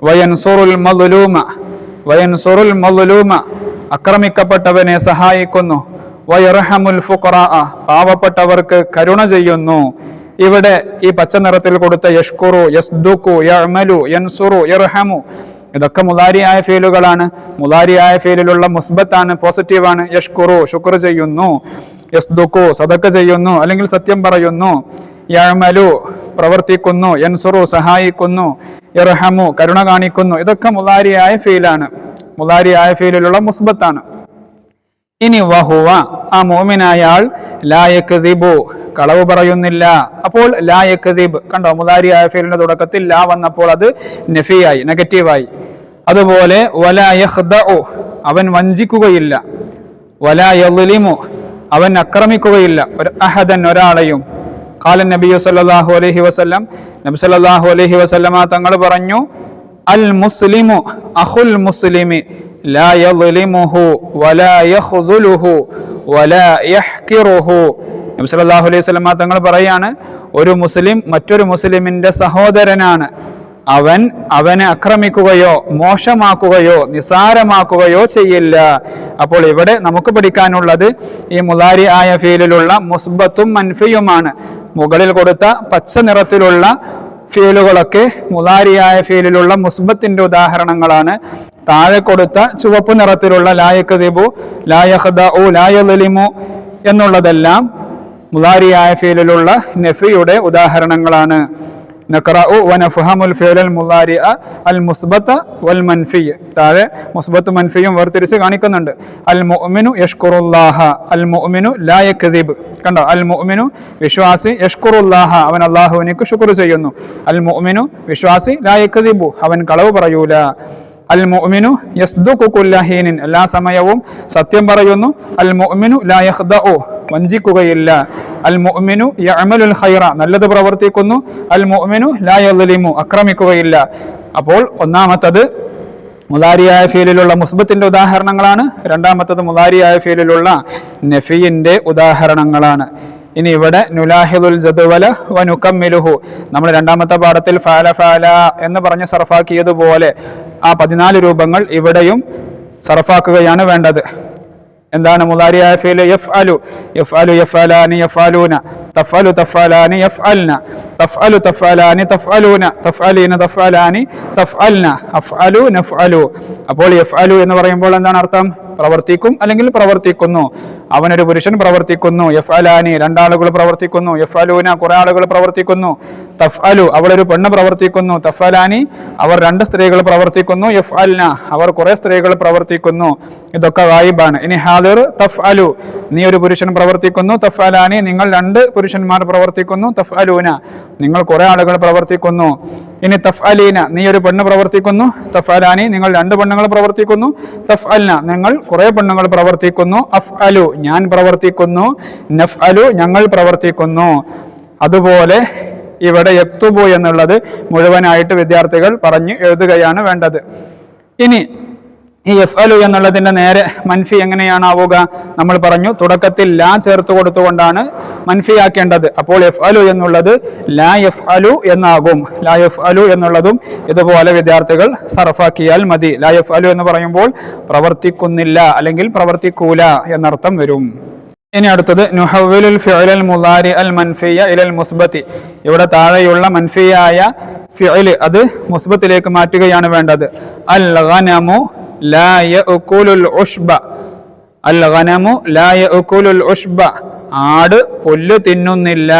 വയൻസുറുൽ മദ്ലൂമ, വയൻസുറുൽ മദ്ലൂമ, ആക്രമിക്കപ്പെട്ടവനെ സഹായിക്കുന്നു. വയർഹമുൽ ഫുഖറാ, പാവപ്പെട്ടവർക്ക് കരുണ ചെയ്യുന്നു. ഇവിടെ ഈ പച്ച നിറത്തിൽ കൊടുത്ത യഷ്കുറു, യസ്ദുഖു, യഅമലു, യൻസുറു, യർഹമു, ഇതൊക്കെ മുലാരിയായ ഫീലുകളാണ്. മുലാരിയായ ഫീലിലുള്ള മുസ്ബത്താണ്, പോസിറ്റീവാണ്. യഷ്കുറു ശുക്ർ ചെയ്യുന്നു, യസ്ദുഖു സദഖ ചെയ്യുന്നു അല്ലെങ്കിൽ സത്യം പറയുന്നു, യഅമലു പ്രവർത്തിക്കുന്നു, യൻസുറു സഹായിക്കുന്നു, യർഹമു കരുണ കാണിക്കുന്നു. ഇതൊക്കെ മുലാരിയായ ഫീലാണ്, മുലാരിയായ ഫീലിലുള്ള മുസ്ബത്താണ്. ഇനി വഹുവ, ആ മുഅ്മിനായ ആൾ ലാ യക്ദിബു, കളവ് പറയുന്നില്ല. അപ്പോൾ ലാ യക്ദിബ് കണ്ടോ, മുലാരിയായ ഫീലിന്റെ തുടക്കത്തിൽ ലാ വന്നപ്പോൾ അത് നഫിയായി, നെഗറ്റീവായി. അതുപോലെ വലാ യഖ്ദഉ, അവൻ വഞ്ചിക്കുകയില്ല. വലാ യദ്ലിമു, അവൻ ആക്രമിക്കുകയില്ല അഹദൻ, ഒരാളെയും. ഖാല നബിയു സല്ലല്ലാഹു അലൈഹി വസല്ലം, നബി സല്ലല്ലാഹു അലൈഹി വസല്ലമ തങ്ങൾ പറഞ്ഞു, അൽ മുസ്ലിമു അഖുൽ മുസ്ലിമി ലാ യദ്ലിമുഹു വലാ യഖ്ദുലുഹു വലാ യഹ്കിറുഹു. നബി സല്ലല്ലാഹു അലൈഹി വസല്ലമ തങ്ങൾ പറയാണ്, ഒരു മുസ്ലിം മറ്റൊരു മുസ്ലിമിന്റെ സഹോദരനാണ്. അവൻ അവനെ ആക്രമിക്കുകയോ മോശമാക്കുകയോ നിസാരമാക്കുകയോ ചെയ്യില്ല. അപ്പോൾ ഇവിടെ നമുക്ക് പഠിക്കാനുള്ളത് ഈ മുലാരി ആയ ഫീലിലുള്ള മുസ്ബത്തും മൻഫിയുമാണ്. മുകളിൽ കൊടുത്ത പച്ച നിറത്തിലുള്ള ഫീലുകളൊക്കെ മുലാരിയായ ഫീലിലുള്ള മുസ്ബത്തിന്റെ ഉദാഹരണങ്ങളാണ്. താഴെ കൊടുത്ത ചുവപ്പ് നിറത്തിലുള്ള ലാ യക്ദിബു, ലാ യഖ്ദഉ, ലാ യദ്ലിമു എന്നുള്ളതെല്ലാം മുലാരിയായ ഫീലിലുള്ള നഫിയുടെ ഉദാഹരണങ്ങളാണ്. നഖറഉ വനഫഹമുൽ ഫിഅൽ മുലാരിഅ അൽ മുസ്ബത വൽ മൻഫി. താഴെ മുസ്ബത്ത് മൻഫിയും വേർതിരിച്ച് കാണിക്കുന്നുണ്ട്. അൽ മുഅ്മിനു യഷ്കുറുല്ലാഹ, അൽ മുഅ്മിനു ലാ യക്ദിബ്. കണ്ടോ, അൽ മുഅ്മിനു വിശ്വാസി, യഷ്കുറുല്ലാഹ അവൻ അല്ലാഹുവിനേക്ക് ശുക്ർ ചെയ്യുന്നു. അൽ മുഅ്മിനു വിശ്വാസി, ലാ യക്ദിബു അവൻ കളവ് പറയൂല. അൽ മുഅ്മിനു യസ്ദുഖു കുല്ല ഹീനിൻ, എല്ലാ സമയവും സത്യം പറയുന്നു. അൽ മുഅ്മിനു ലാ യഖ്ദഉ, വഞ്ചിക്കുകയില്ല. അൽ മുഅ്മിനു യഅമലുൽ ഖൈറ, നല്ലത് പ്രവർത്തിക്കുന്നു. അൽ മുഅ്മിനു ലാ യദ്ലിമു, ആക്രമിക്കുകയില്ല. അപ്പോൾ ഒന്നാമത്തത് മുലാരിയായ ഫീലിലുള്ള മുസ്ബത്തിന്റെ ഉദാഹരണങ്ങളാണ്. രണ്ടാമത്തത് മുലാരിയായ ഫീലിലുള്ള നഫിയിന്റെ ഉദാഹരണങ്ങളാണ്. ഇനി ഇവിടെ നുലാഹിദുൽ ജദ്വല വ നുകമ്മിലുഹു, നമ്മൾ രണ്ടാമത്തെ പാഠത്തിൽ ഫഅല ഫഅല എന്ന് പറഞ്ഞ് സർഫാക്കിയതുപോലെ ആ 14 രൂപങ്ങൾ ഇവിടെയും സർഫാക്കുകയാണ് വേണ്ടത്. എന്താണ് മുലാരിയായ ഫീൽ? യഫ്അലു, യഫ്അലു യഫ്അലാനി യഫ്അലൂന, തഫ്അലു തഫ്അലാനി യഫ്അൽന, തഫ്അലു തഫ്അലാനി തഫ്അലൂന, തഫ്അലീന തഫ്അലാനി തഫ്അൽന, അഫ്അലു നഫ്അലു. അപ്പോൾ യഫ്അലു എന്ന് പറയുമ്പോൾ എന്താണ് അർത്ഥം? പ്രവർത്തിക്കും അല്ലെങ്കിൽ പ്രവർത്തിക്കുന്നു. അവനൊരു പുരുഷൻ പ്രവർത്തിക്കുന്നു. യഫ്അലാനി രണ്ടാളുകൾ പ്രവർത്തിക്കുന്നു. യഫ്അലൂന കുറെ ആളുകൾ പ്രവർത്തിക്കുന്നു. തഫ്അലു അവളൊരു പെണ്ണ് പ്രവർത്തിക്കുന്നു. തഫ്അലാനി അവർ രണ്ട് സ്ത്രീകൾ പ്രവർത്തിക്കുന്നു. യഫ്അൽന അവർ കുറെ സ്ത്രീകൾ പ്രവർത്തിക്കുന്നു. ഇതൊക്കെ ഗായിബാണ്. ഇനി ഹാദിർ, തഫ്അലു നീ ഒരു പുരുഷൻ പ്രവർത്തിക്കുന്നു. തഫ്അലാനി നിങ്ങൾ രണ്ട് പുരുഷന്മാർ പ്രവർത്തിക്കുന്നു. തഫ്അലൂന നിങ്ങൾ കുറെ ആളുകൾ പ്രവർത്തിക്കുന്നു. ഇനി തഫ്അലീന നീ ഒരു പെണ്ണ് പ്രവർത്തിക്കുന്നു. തഫ്അലാനി നിങ്ങൾ രണ്ട് പെണ്ണുങ്ങൾ പ്രവർത്തിക്കുന്നു. തഫ്അൽന നിങ്ങൾ കുറെ പെണ്ണുങ്ങൾ പ്രവർത്തിക്കുന്നു. അഫ്അലു ഞാൻ പ്രവർത്തിക്കുന്നു. നഫ്അലു ഞങ്ങൾ പ്രവർത്തിക്കുന്നു. അതുപോലെ ഇവിടെ യക്തുബു എന്നുള്ളത് മുഴുവനായിട്ട് വിദ്യാർത്ഥികൾ പറഞ്ഞു എഴുതുകയാണ് വേണ്ടത്. ഇനി ഈ യഫ്അലു എന്നുള്ളതിന്റെ നേരെ മൻഫി എങ്ങനെയാണാവുക? നമ്മൾ പറഞ്ഞു തുടക്കത്തിൽ ലാ ചേർത്ത് കൊടുത്തുകൊണ്ടാണ് മൻഫിയാക്കേണ്ടത്. അപ്പോൾ യഫ്അലു എന്നുള്ളത് ലാ യഫ്അലു എന്നാകും. ലാ യഫ്അലു എന്നുള്ളതും ഇതുപോലെ വിദ്യാർത്ഥികൾ സർഫാക്കിയാൽ മതി. ലാ യഫ്അലു എന്ന് പറയുമ്പോൾ പ്രവർത്തിക്കുന്നില്ല അല്ലെങ്കിൽ പ്രവർത്തിക്കൂല എന്നർത്ഥം വരും. ഇനി അടുത്തത് നുഹവ്വിലുൽ ഫിഅലൽ മുളാരി അൽ മൻഫിയ ഇലൽ മുസ്ബത്തി. ഇവിടെ താഴെയുള്ള മൻഫിയായ ഫിഅൽ അത് മുസ്ബത്തിലേക്ക് മാറ്റുകയാണ് വേണ്ടത്. അൽ ഗനമു ലാ യഅകുലുൽ ഉഷ്ബ, അൽ ഗനമു ലാ യഅകുലുൽ ഉഷ്ബ ആട് പുല്ല് തിന്നുന്നില്ല.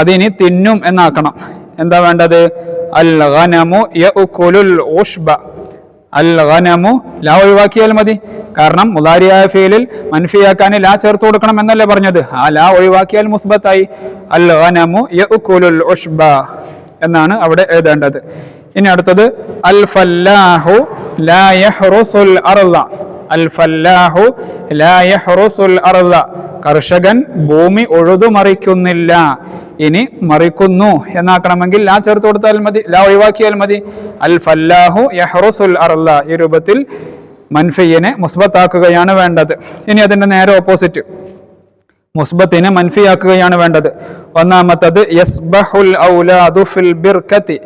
അതിനി തിന്നും എന്നാക്കണം. എന്താ വേണ്ടത്? അൽ ഗനമു യഅകുലുൽ ഉഷ്ബ. അൽ ഗനമു ലാ ഒഴിവാക്കിയാൽ മതി. കാരണം മുളാരിയായ ഫീലിൽ മൻഫിയാക്കാൻ ലാ ചേർത്ത് കൊടുക്കണം എന്നല്ലേ പറഞ്ഞത്. ആ ലാ ഒഴിവാക്കിയാൽ മുസ്ബത്തായി. അൽ ഗനമു യഅകുലുൽ ഉഷ്ബ എന്നാണ് അവിടെ എഴുതേണ്ടത്. ഇനി അടുത്തത് അൽ ഫല്ലാഹു ലാ യഹ്റുസുൽ അർള. അൽ ഫല്ലാഹു ലാ യഹ്റുസുൽ അർള. കർഷകൻ ഭൂമി ഉഴുതുമറിക്കുന്നില്ല. ഇനി മറിക്കുന്നു എന്നാക്കണമെങ്കിൽ ലാ ചേർത്ത് കൊടുത്താൽ മതി, ലാ ഒഴിവാക്കിയാൽ മതി. അൽ ഫല്ലാഹു യഹ്റുസുൽ അർള. ഈ രൂപത്തിൽ മൻഫിയെ മുസ്ബത്താക്കുകയാണ് വേണ്ടത്. ഇനി അതിന്റെ നേരെ ഓപ്പോസിറ്റ്, മുസ്ബത്തിനെ മൻഫിയാക്കുകയാണ് വേണ്ടത്. ഒന്നാമത്തത് യസ്ബഹുൽ ഔലാദു ഫിൽ ബിർകതി.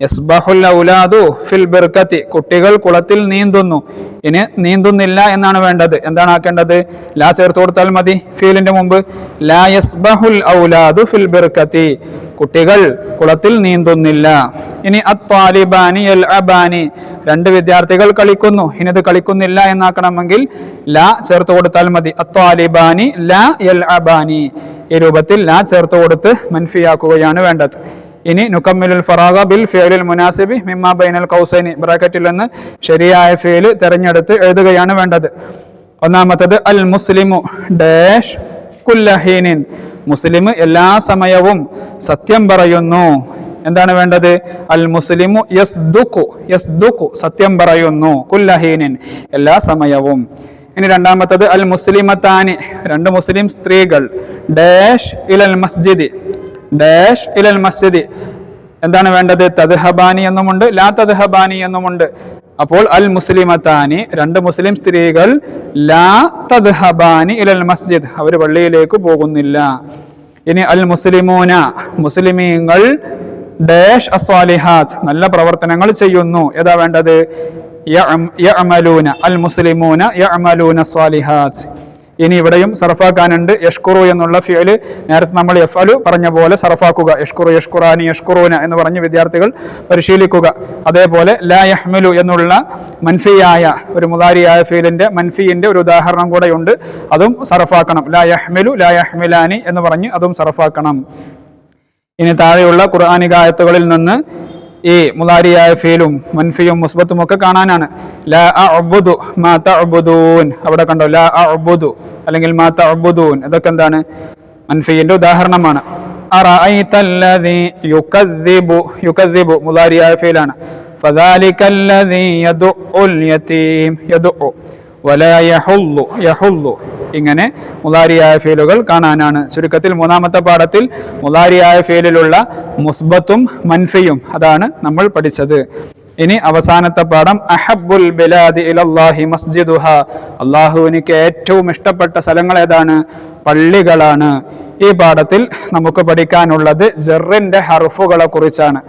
യസ്ബഹുൽ ഔലാദു ഫിൽ ബിർകതി. കുട്ടികൾ കുളത്തിൽ നീന്തുന്നു. ഇനി നീന്തുന്നില്ല എന്നാണ് വേണ്ടത്. എന്താണ് ആക്കേണ്ടത്? ലാ ചേർത്ത് കൊടുത്താൽ മതി ഫീലിന്റെ മുമ്പ്. ലാ യസ്ബഹുൽ ഔലാദു ഫിൽ ബിർകതി. കുട്ടികൾ കുളത്തിൽ നീന്തുന്നില്ല. ഇനി അത്വാലിബാനി യൽഅബാനി. രണ്ട് വിദ്യാർത്ഥികൾ കളിക്കുന്നു. ഇനി അത് കളിക്കുന്നില്ല എന്നാക്കണമെങ്കിൽ ലാ ചേർത്ത് കൊടുത്താൽ മതി. അത്വാലിബാനി ലാ യൽഅബാനി. ഈ രൂപത്തിൽ ലാ ചേർത്ത് കൊടുത്ത് മൻഫിയാക്കുകയാണ് വേണ്ടത്. ഇനി നുകമ്മിലുൽ ഫറാഗ ബിൽ ഫിഅലിൽ മുനാസിബി മിമ്മാ ബൈനൽ ഖൗസൈനി. ബ്രാക്കറ്റിൽ നിന്ന് ശരിയായ ഫിഅൽ തിരഞ്ഞെടുത്ത് എഴുതുകയാണ് വേണ്ടത്. ഒന്നാമത്തത് അൽ മുസ്ലിമു ഡാഷ് കുല്ലഹീനിൻ. മുസ്ലിം എല്ലാ സമയവും സത്യം പറയുന്നു. എന്താണ് വേണ്ടത്? അൽ മുസ്ലിമു യസ്ദുഖു. യസ്ദുഖു സത്യം പറയുന്നു. കുല്ലഹീനിൻ എല്ലാ സമയവും. ഇനി രണ്ടാമത്തത് അൽ മുസ്ലിമത്താനി. രണ്ട് മുസ്ലിം സ്ത്രീകൾ. ഡാഷ് ഇലൽ മസ്ജിദി. ഡാഷ് ഇലൽ മസ്ജിദി. എന്താണ് വേണ്ടത്? തദ്ഹബാനി എന്നുമുണ്ട്, ലാ തദ്ഹബാനി എന്നുമുണ്ട്. അപ്പോൾ അൽ മുസ്ലിമത്താനി രണ്ട് മുസ്ലിം സ്ത്രീകൾ, ലാ തദ്ഹബാനി ഇലൽ മസ്ജിദ് അവർ പള്ളിയിലേക്ക് പോകുന്നില്ല. ഇനി അൽ മുസ്ലിമൂന മുസ്ലിമീങ്ങൾ, ഡാഷ് അസ്വാലിഹാത്ത് നല്ല പ്രവർത്തനങ്ങൾ ചെയ്യുന്നു. ഏതാ വേണ്ടത്? യഅമലൂന. അൽ മുസ്ലിമൂന യഅമലൂന സ്വാലിഹാത്ത്. ഇനി ഇവിടെയും സർഫാക്കാനുണ്ട്. യഷ്കുറു എന്നുള്ള ഫിഅല് നേരത്തെ നമ്മൾ യഫ്അലു പറഞ്ഞ പോലെ സർഫാക്കുക. യഷ്കുറു യഷ്കുറാനി യഷ്കുറൂന എന്ന് പറഞ്ഞ് വിദ്യാർത്ഥികൾ പരിശീലിക്കുക. അതേപോലെ ലാ യഹ്മിലു എന്നുള്ള മൻഫിയായ ഒരു മുദാരിയായ ഫീലിന്റെ മൻഫിന്റെ ഒരു ഉദാഹരണം കൂടെയുണ്ട്. അതും സർഫാക്കണം. ലാ യഹ്മിലു ലാ യഹ്മിലാനി എന്ന് പറഞ്ഞ് അതും സർഫാക്കണം. ഇനി താഴെയുള്ള ഖുർആനിക ആയത്തുകളിൽ നിന്ന് ഈ മുദാരിയായ ഫീലും മൻഫിയും മുസ്ബത്തും ഒക്കെ കാണാനാണ്. ലാ അഅ്ബുദു മാ തഅ്ബുദൂൻ. അവിടെ കണ്ടോ? ലാ അഅ്ബുദു അല്ലെങ്കിൽ മാ തഅ്ബുദൂൻ. ഇതൊക്കെ എന്താണ്? മൻഫിയുടെ ഉദാഹരണമാണ്. അറഅയ്തല്ലദീ യുകദ്ദിബു. യുകദ്ദിബു മുദാരിയായ ഫീലാണ്. ഫദാലികല്ലദീ യദുഉൽ യതീം. യദുഉ വലാ യഹുല്ലു. യഹുല്ലു. ഇങ്ങനെ മുദാരിയായ ഫീലുകൾ കാണാനാണ്. ചുരുക്കത്തിൽ മൂന്നാമത്തെ പാഠത്തിൽ മുദാരിയായ ഫീലിലുള്ള മുസ്ബത്തും മൻഫിയും അതാണ് നമ്മൾ പഠിച്ചത്. ഇനി അവസാനത്തെ പാഠം അഹബ്ബുൽ ബിലാദി ഇലല്ലാഹി മസ്ജിദുഹ. അല്ലാഹുവിനിക്ക് ഏറ്റവും ഇഷ്ടപ്പെട്ട സ്ഥലങ്ങൾ ഏതാണ്? പള്ളികളാണ്. ഈ പാഠത്തിൽ നമുക്ക് പഠിക്കാനുള്ളത് ജറിന്റെ ഹർഫുകളെ കുറിച്ചാണ്.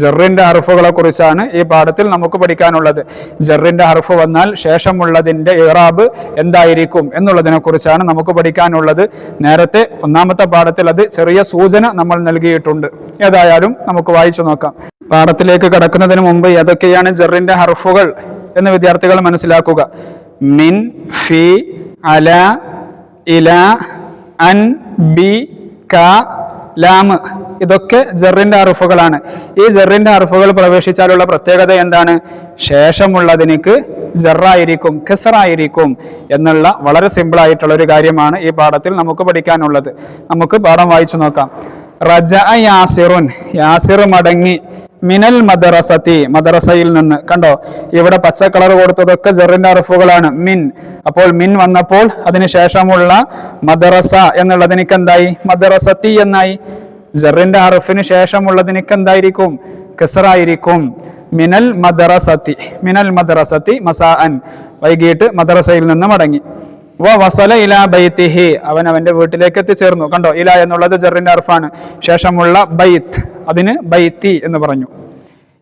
ജറിന്റെ ഹർഫുകളെ കുറിച്ചാണ് ഈ പാഠത്തിൽ നമുക്ക് പഠിക്കാനുള്ളത്. ജറിന്റെ ഹർഫ് വന്നാൽ ശേഷമുള്ളതിന്റെ ഇറാബ് എന്തായിരിക്കും എന്നുള്ളതിനെ കുറിച്ചാണ് നമുക്ക് പഠിക്കാനുള്ളത്. നേരത്തെ ഒന്നാമത്തെ പാഠത്തിൽ അത് ചെറിയ സൂചന നമ്മൾ നൽകിയിട്ടുണ്ട്. ഏതായാലും നമുക്ക് വായിച്ചു നോക്കാം. പാഠത്തിലേക്ക് കടക്കുന്നതിന് മുമ്പ് ഏതൊക്കെയാണ് ജറിന്റെ ഹർഫുകൾ എന്ന് വിദ്യാർത്ഥികൾ മനസ്സിലാക്കുക. മിൻ, ഫി, അല, ഇല, അൻ, ബി, ക, ലാമ്. ഇതൊക്കെ ജറിന്റെ ഹർഫുകളാണ്. ഈ ജറിന്റെ ഹർഫുകൾ പ്രവേശിച്ചാലുള്ള പ്രത്യേകത എന്താണ്? ശേഷമുള്ളതിനിക്ക് ജറായിരിക്കും, കസ്റായിരിക്കും എന്നുള്ള വളരെ സിമ്പിൾ ആയിട്ടുള്ള ഒരു കാര്യമാണ് ഈ പാഠത്തിൽ നമുക്ക് പഠിക്കാനുള്ളത്. നമുക്ക് പാഠം വായിച്ചു നോക്കാം. റജഅ യാസിറുൻ. യാസിർ മടങ്ങി. മിനൽ മദ്റസതി. മദ്റസയിൽ നിന്ന്. കണ്ടോ? ഇവിടെ പച്ച കളർ കൊടുത്തതൊക്കെ ജറിന്റെ ഹർഫുകളാണ്. മിൻ. അപ്പോൾ മിൻ വന്നപ്പോൾ അതിന് ശേഷമുള്ള മദ്റസ എന്നുള്ളതിനിക്ക് എന്തായി? മദ്റസതി എന്നായി. ജറിന്റെ ഹർഫിന് ശേഷമുള്ളതിനിക്ക് എന്തായിരിക്കും? കസ്റായിരിക്കും. മിനൽ മദ്റസതി. മിനൽ മദ്റസതി മസാഅൻ. വൈകിട്ട് മദ്റസയിൽ നിന്ന് മടങ്ങി. വസല ഇലാ ബൈത്തിഹി. അവൻ അവന്റെ വീട്ടിലേക്ക് എത്തിച്ചേർന്നു. കണ്ടോ? ഇല എന്നുള്ളത് ജറിന്റെ ഹർഫാണ്. ശേഷമുള്ള ബൈത്ത് അതിന് ബൈത്തി എന്ന് പറഞ്ഞു.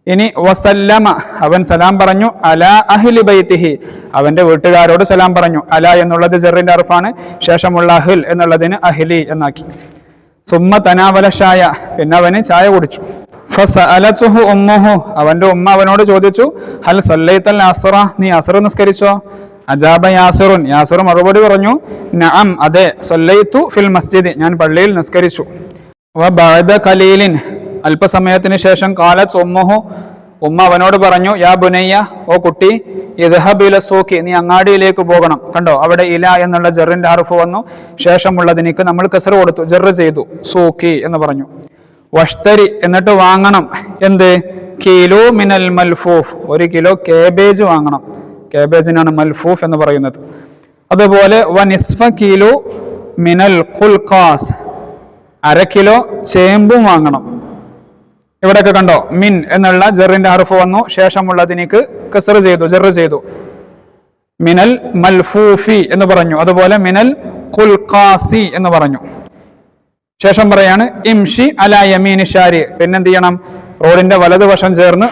ഇനി വസല്ലമ. അവൻ സലാം പറഞ്ഞു. അലാ അഹ്ലി ബൈത്തിഹി. അവന്റെ വീട്ടുകാരോട് സലാം പറഞ്ഞു. അല എന്നുള്ളത് ജറിന്റെ ഹർഫാണ്. ശേഷമുള്ള അഹ്ൽ എന്നുള്ളതിന് അഹ്ലി എന്നാക്കി. സുമ്മ തനാവല ഷായ. പിന്നെ അവന് ചായ കുടിച്ചു. ഫസഅലതുഹു ഉമ്മുഹു. അവന്റെ ഉമ്മ അവനോട് ചോദിച്ചു. ഹൽ സല്ലൈതൽ അസ്റ. നീ അസ്ർ നിസ്കരിച്ചോ? അജാബ യാസിറുൻ. യാസിർ മറുപടി പറഞ്ഞു. നഅം അതെ. സല്ലൈതു ഫിൽ മസ്ജിദ്. ഞാൻ പള്ളിയിൽ നിസ്കരിച്ചു. വബഅദ ഖലീലിൻ. അല്പസമയത്തിന് ശേഷം ഖാലത് ഉമ്മുഹു. ഉമ്മ അവനോട് പറഞ്ഞു. യാ ബുനയ്യ. ഓ കുട്ടി. ഇദ്ഹബ് ഇല സൂഖി. നീ അങ്ങാടിയിലേക്ക് പോകണം. കണ്ടോ? അവിടെ ഇല എന്നുള്ള ജറിന്റെ ഹർഫ് വന്നു. ശേഷമുള്ളതിനിക്ക് നമ്മൾ കസ്ർ കൊടുത്തു, ജറ് ചെയ്തു. സൂഖി എന്ന് പറഞ്ഞു. വഷ്തരി. എന്നിട്ട് വാങ്ങണം. എന്ത്? കിലോ മിനൽ മൽഫൂഫ്, 1 കിലോ കേബേജ് വാങ്ങണം. കേബേജിനാണ് മൽഫൂഫ് എന്ന് പറയുന്നത്. അതുപോലെ വനിസ്ഫ കിലോ മിനൽ ഖുൽഖാസ്, 1/2 കിലോ ചേമ്പും വാങ്ങണം. ഇവിടെയൊക്കെ കണ്ടോ മിൻ എന്നുള്ള ജറിന്റെ ഹർഫ് വന്നു, ശേഷമുള്ളതിനേക്ക് കസ്ർ ചെയ്തു, ജർ ചെയ്തു. മിനൽ മൽഫൂഫി എന്ന് പറഞ്ഞു. അതുപോലെ മിനൽ ഖുൽഖാസി എന്ന് പറഞ്ഞു. ശേഷം പറയാണ് ഇംഷി അലാ യമീനി ഷാരി, പിന്നെന്ത് ചെയ്യണം? റോഡിന്റെ വലതുവശം ചേർന്ന്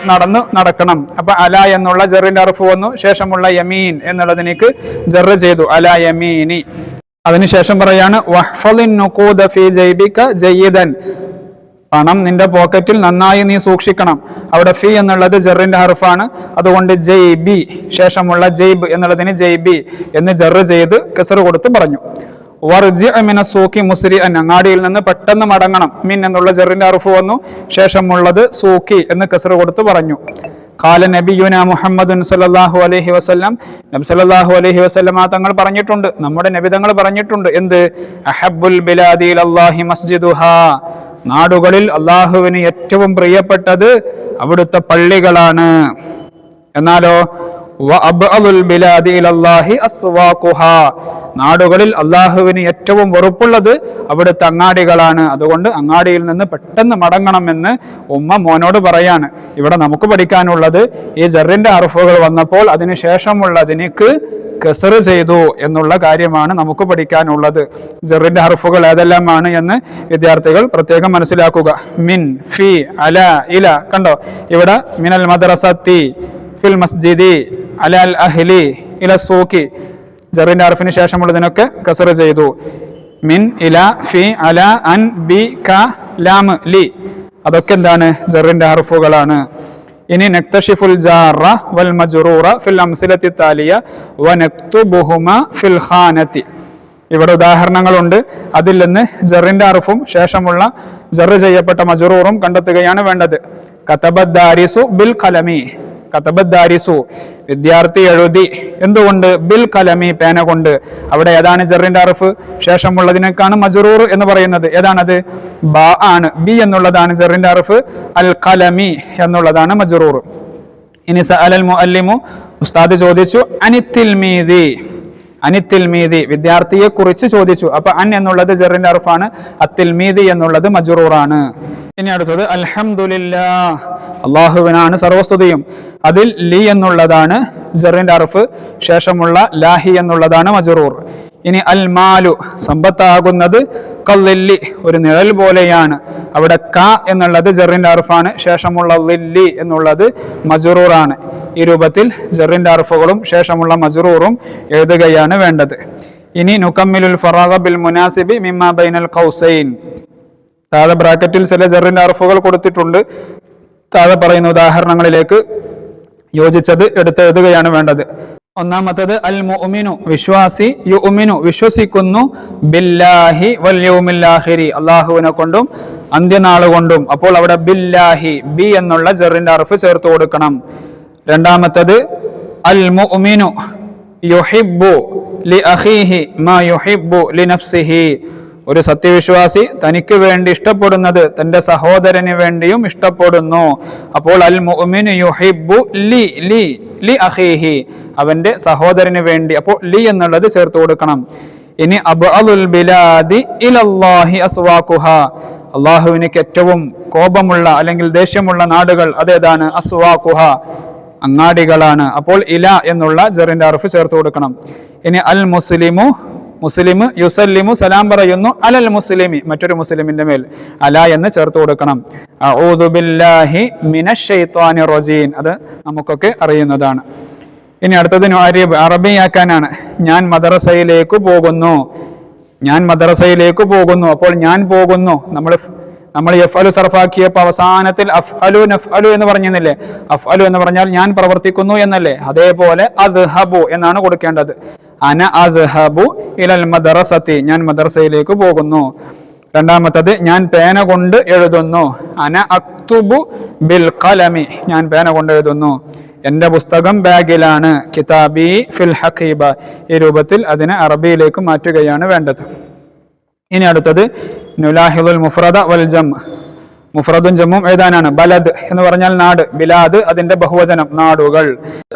നടക്കണം. അപ്പൊ അല എന്നുള്ള ജറിന്റെ ഹർഫ് വന്നു, ശേഷമുള്ള യമീൻ എന്നുള്ളതിനേക്ക് ജർ ചെയ്തു, അലാ യമീനി. അതിനുശേഷം പറയാണ് വഹ്ഫളിൻ നുഖൂദ ഫീ ജൈബിക ജയ്യിദൻ, പണം നിന്റെ പോക്കറ്റിൽ നന്നായി നീ സൂക്ഷിക്കണം. അവിടെ ഫി എന്നുള്ളത് ജറിന്റെ ഹർഫാണ്, അതുകൊണ്ട് ജയ്ബി, ശേഷമുള്ള ജയ്ബ് എന്നുള്ളതിന് ജയ്ബി എന്ന് ജർ ചെയ്ത് കസർ കൊടുത്ത് പറഞ്ഞു. വർജി മിന സൂക്കി മുസ്രിഅൻ, അങ്ങാടിയിൽ നിന്ന് പെട്ടെന്ന് മടങ്ങണം. മിൻ എന്നുള്ള ജറിന്റെ ഹർഫ് വന്നു, ശേഷമുള്ളത് സൂക്കി എന്ന് കസർ കൊടുത്ത് പറഞ്ഞു. ഖാല നബിയുന മുഹമ്മദുൻ സല്ലല്ലാഹു അലൈഹി വസല്ലം, നബി സല്ലല്ലാഹു അലൈഹി വസല്ലം തങ്ങൾ പറഞ്ഞിട്ടുണ്ട്, നമ്മുടെ നബി തങ്ങൾ പറഞ്ഞിട്ടുണ്ട്, എന്ത്? അഹബ്ബുൽ ബിലാദി ഇലല്ലാഹി മസ്ജിദുഹാ, നാടുകളിൽ അള്ളാഹുവിന് ഏറ്റവും പ്രിയപ്പെട്ടത് അവിടുത്തെ പള്ളികളാണ്. എന്നാലോ വഅബ്അദുൽ ബിലാദി ഇലല്ലാഹി അസ്വാഖുഹാ, നാടുകളിൽ അള്ളാഹുവിന് ഏറ്റവും വെറുപ്പുള്ളത് അവിടുത്തെ അങ്ങാടികളാണ്. അതുകൊണ്ട് അങ്ങാടിയിൽ നിന്ന് പെട്ടെന്ന് മടങ്ങണമെന്ന് ഉമ്മ മോനോട് പറയാണ്. ഇവിടെ നമുക്ക് പഠിക്കാനുള്ളത് ഈ ജറിന്റെ ഹർഫുകൾ വന്നപ്പോൾ അതിന് ശേഷമുള്ളതിനേക്ക് കസർ ചെയ്തു എന്നുള്ള കാര്യമാണ് നമുക്ക് പഠിക്കാനുള്ളത്. ജറിന്റെ ഹർഫുകൾ ഏതെല്ലാമാണ് എന്ന് വിദ്യാർത്ഥികൾ പ്രത്യേകം മനസ്സിലാക്കുക. മിൻ, ഫി, അല, ഇല. കണ്ടോ ഇവിടെ മിനൽ മദ്രസത്തി, ഫിൽ മസ്ജിദി, അലൽ അഹ്ലി, ഇല സൂക്കി. ജറിന്റെ ഹർഫിന് ശേഷമുള്ളതിനൊക്കെ കസർ ചെയ്തു. മിൻ, ഇല, ഫി, അല, അൻ, ബി, ക, ലാം, ലി. അതൊക്കെ എന്താണ്? ജറിന്റെ ഹർഫുകളാണ്. ഇനി നക്തഷിഫുൽ ജാറ വൽ മജ്റൂറ ഫിൽ അംസിലത്തി താലിയ വനക്തുബുഹുമ ഫിൽ ഖാനതി. ഇവിടെ ഉദാഹരണങ്ങളുണ്ട്. അതിൽ നിന്ന് ജറിന്റെ ഹർഫും ശേഷമുള്ള ജർ ചെയ്യപ്പെട്ട മജ്റൂറും കണ്ടെത്തുകയാണ് വേണ്ടത്. കതബദ്ദാരിസു ബിൽ ഖലമി, കതബദ്ദാരിസു വിദ്യാർത്ഥി എഴുതി. എന്തുകൊണ്ട്? ബിൽ ഖലമി, പേന കൊണ്ട്. അവിടെ ഏതാണ് ജറിന്റെ ഹർഫ്? ശേഷമുള്ളതിനേക്കാണ് മജ്റൂർ എന്ന് പറയുന്നത്. ഏതാണത്? ബാ ആണ്. ബി എന്നുള്ളതാണ് ജറിന്റെ ഹർഫ്, അൽ ഖലമി എന്നുള്ളതാണ് മജ്റൂർ. ഇനി സഅലൽ മുഅല്ലിമു, ഉസ്താദ് ചോദിച്ചു, അനിത്തിൽമീദി, അനിത്തിൽമീദി വിദ്യാർത്ഥിയെ കുറിച്ച് ചോദിച്ചു. അപ്പൊ അൻ എന്നുള്ളത് ജറിന്റെ ഹർഫാണ്, അത്തിൽമീദി എന്നുള്ളത് മജ്റൂറാണ്. ഇനി അടുത്തത് അൽഹംദുലില്ലാഹ്, അള്ളാഹുവിനാണ് സർവസ്തുതിയും. അതിൽ ലി എന്നുള്ളതാണ് ജറിന്റെ ഹർഫ്, ശേഷമുള്ള ലാഹി എന്നുള്ളതാണ് മജ്റൂർ. ഇനി അൽ മാലു, സമ്പത്താകുന്നത്, കല്ലില്ലി, ഒരു നിഴൽ പോലെയാണ്. അവിടെ ക എന്നുള്ളത് ജറിന്റെ ഹർഫാണ്, ശേഷമുള്ള ലില്ലി എന്നുള്ളത് മജ്റൂറാണ്. ഈ രൂപത്തിൽ ജറിന്റെ ഹർഫുകളും ശേഷമുള്ള മജ്റൂറും എഴുതുകയാണ് വേണ്ടത്. ഇനി നുകമ്മിലുൽ ഫറാഗ ബിൽ മുനാസിബി മിമ്മാ ബൈനൽ ഖൗസൈൻ. താഴെ ബ്രാക്കറ്റിൽ ചില ജറിന്റെ ഹർഫുകൾ കൊടുത്തിട്ടുണ്ട്. താഴെ പറയുന്ന ഉദാഹരണങ്ങളിലേക്ക് യോജിച്ചത് എടുത്ത് എഴുതുകയാണ് വേണ്ടത്. ഒന്നാമത്തത് അൽ മുഅ്മിനു, വിശ്വാസി, യുഅ്മിനു വിശ്വസിക്കുന്നു, ബില്ലാഹി വൽ യൗമിൽ ആഖിരി, അല്ലാഹുവിനെ കൊണ്ടും അന്ത്യനാൾ കൊണ്ടും. അപ്പോൾ അവിടെ ബില്ലാഹി, ബി എന്നുള്ള ജറിന്റെ ഹർഫ് ചേർത്ത് കൊടുക്കണം. രണ്ടാമത്തത് അൽ മുഅ്മിനു യുഹിബ്ബു ലി അഖീഹി മാ യുഹിബ്ബു ലി നഫ്സിഹി, ഒരു സത്യവിശ്വാസി തനിക്ക് വേണ്ടി ഇഷ്ടപ്പെടുന്നത് തന്റെ സഹോദരന് വേണ്ടിയും ഇഷ്ടപ്പെടുന്നു. അപ്പോൾ അൽ മുഅ്മിനു യുഹിബ്ബു ലി ലി ലി അഖീഹി, അവന്റെ സഹോദരന് വേണ്ടി. അപ്പോൾ ലി എന്നുള്ളത് ചേർത്ത് കൊടുക്കണം. ഇനി അബ്അദുൽ ബിലാദി ഇലല്ലാഹി അസ്വാഖുഹാ, അള്ളാഹുവിനേക്ക് ഏറ്റവും കോപമുള്ള അല്ലെങ്കിൽ ദേഷ്യമുള്ള നാടുകൾ അതേതാണ്? അസ്വാഖുഹ, അങ്ങാടികളാണ്. അപ്പോൾ ഇല എന്നുള്ള ജറിന്റെ ഹർഫ് ചേർത്ത് കൊടുക്കണം. ഇനി അൽ മുസ്ലിമു, മുസ്ലിം യുസല്ലിമു, സലാം പറയുന്നു, അലൽ മുസ്ലിമി, മറ്റൊരു മുസ്ലിമിന്റെ മേൽ അല എന്ന് ചേർത്ത് കൊടുക്കണം. അഊദു ബില്ലാഹി മിനശ് ശൈത്വാനിർ റജീം, അത് നമുക്കൊക്കെ അറിയുന്നതാണ്. ഇനി അടുത്തത് നുഅരിബ്, അറബിയാക്കാനാണ്. ഞാൻ മദ്രസയിലേക്ക് പോകുന്നു, ഞാൻ മദ്രസയിലേക്ക് പോകുന്നു. അപ്പോൾ ഞാൻ പോകുന്നു, നമ്മൾ യഫ്അലു സർഫാക്കിയപ്പോൾ അവസാനത്തിൽ അഫ്അലു നഫ്അലു എന്ന് പറഞ്ഞിരുന്നില്ലേ? അഫ്അലു എന്ന് പറഞ്ഞാൽ ഞാൻ പ്രവർത്തിക്കുന്നു എന്നല്ലേ? അതേപോലെ അദ്ഹബു എന്നാണ് കൊടുക്കേണ്ടത്. അന അദ്ഹബു ഇലൽ മദ്റസതി, ഞാൻ മദ്രസയിലേക്ക് പോകുന്നു. രണ്ടാമത്തത് ഞാൻ പേന കൊണ്ട് എഴുതുന്നു. അന അക്തുബു ബിൽ ഖലമി, ഞാൻ പേന കൊണ്ട് എഴുതുന്നു. എന്റെ പുസ്തകം ബാഗിലാണ്. കിതാബി ഫിൽ ഹഖീബ, ഈ രൂപത്തിൽ അതിനെ അറബിയിലേക്ക് മാറ്റുകയാണ് വേണ്ടത്. ഇനി അടുത്തത് നുലാഹിദുൽ മുഫ്രദ വൽ ജം, മുഫ്രദും ജമ്മും എഴുതാനാണ്. ബലദ് എന്ന് പറഞ്ഞാൽ നാട്, ബിലാദ് അതിന്റെ ബഹുവചനം നാടുകൾ.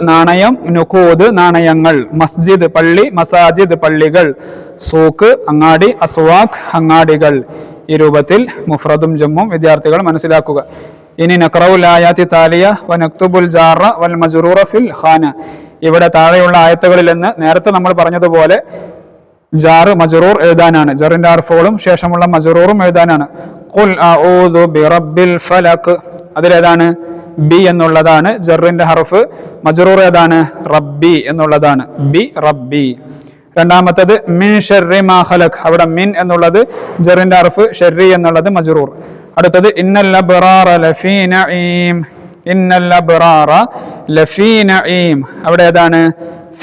നാണയം, നുഖൂദ് നാണയങ്ങൾ, മസ്ജിദ് പള്ളി, മസാജിദ് പള്ളികൾ, സൂക്ക് അങ്ങാടി, അസ്വാഖ് അങ്ങാടികൾ. ഈ രൂപത്തിൽ മുഫ്രദും ജമ്മും വിദ്യാർത്ഥികൾ മനസ്സിലാക്കുക. ഇനി നഖ്റഉൽ ആയാതി താലിയ വനക്തുബുൽ ജാറ വൽ മജ്റൂറ ഫിൽ ഖാന. ഇവിടെ താഴെയുള്ള ആയത്തുകളിൽ നിന്ന് നേരത്തെ നമ്മൾ പറഞ്ഞതുപോലെ ജാറ് മജ്റൂർ എഴുതാനാണ്. ജറിന്റെ അർഫുകളും ശേഷമുള്ള മജ്റൂറും എഴുതാനാണ്. ഖുൽ അഊദു ബിറബ്ബിൽ ഫലക്, അതിലേതാണ്? ബി എന്നുള്ളതാണ് ജറിന്റെ ഹർഫ്. മജ്റൂർ ഏതാണ്? റബ്ബി എന്നുള്ളതാണ്. ബി റബ്ബി. രണ്ടാമത്തത് മിൻ ശർരി മാ ഖലഖ്, അവിടെ മിൻ എന്നുള്ളത് ജറിന്റെ ഹർഫ്, ശർരി എന്നുള്ളത് മജ്റൂർ. അടുത്തത് ഇന്നൽ അബ്റാറ ലഫീ നഈം, ഇന്നൽ അബ്റാറ ലഫീ നഈം, അവിടെ ഏതാണ്?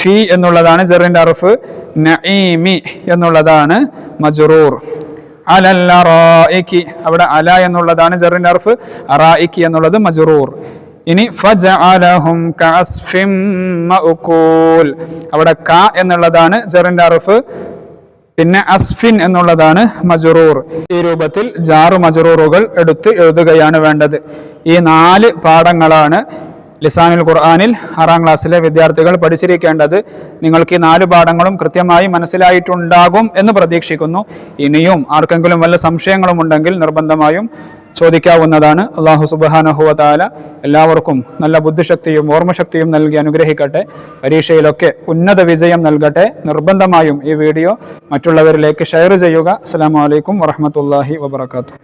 ഫി എന്നുള്ളതാണ് ജറിന്റെ ഹർഫ്, നഈമി എന്നുള്ളതാണ് മജ്റൂർ. അലൽ അറായികി, അവിടെ അല എന്നുള്ളതാണ് ജറിന്റെ ഹർഫ്, അറായികി എന്നുള്ളത് മജ്റൂർ. ഇനി ഫജഅലഹും കഅസ്ഫിൻ മഅകൂൽ, അവിടെ ക എന്നുള്ളതാണ് ജറിന്റെ ഹർഫ്, പിന്നെ അസ്ഫിൻ എന്നുള്ളതാണ് മജ്റൂർ. ഈ രൂപത്തിൽ ജാറു മജ്റൂറുകൾ എടുത്ത് എഴുതുകയാണ് വേണ്ടത്. ഈ 4 പാഠങ്ങളാണ് ലിസാനുൽ ഖുർആനിൽ 6ാം ക്ലാസ്സിലെ വിദ്യാർത്ഥികൾ പഠിച്ചിരിക്കേണ്ടത്. നിങ്ങൾക്ക് ഈ 4 പാഠങ്ങളും കൃത്യമായി മനസ്സിലായിട്ടുണ്ടാകും എന്ന് പ്രതീക്ഷിക്കുന്നു. ഇനിയും ആർക്കെങ്കിലും വല്ല സംശയങ്ങളും ഉണ്ടെങ്കിൽ നിർബന്ധമായും ചോദിക്കാവുന്നതാണ്. അല്ലാഹു സുബ്ഹാനഹു വ തആല എല്ലാവർക്കും നല്ല ബുദ്ധിശക്തിയും ഓർമ്മശക്തിയും നൽകി അനുഗ്രഹിക്കട്ടെ. പരീക്ഷയിലൊക്കെ ഉന്നത വിജയം നൽകട്ടെ. നിർബന്ധമായും ഈ വീഡിയോ മറ്റുള്ളവരിലേക്ക് ഷെയർ ചെയ്യുക. അസ്സലാമു അലൈക്കും വറഹ്മത്തുള്ളാഹി വബറകാതുഹു.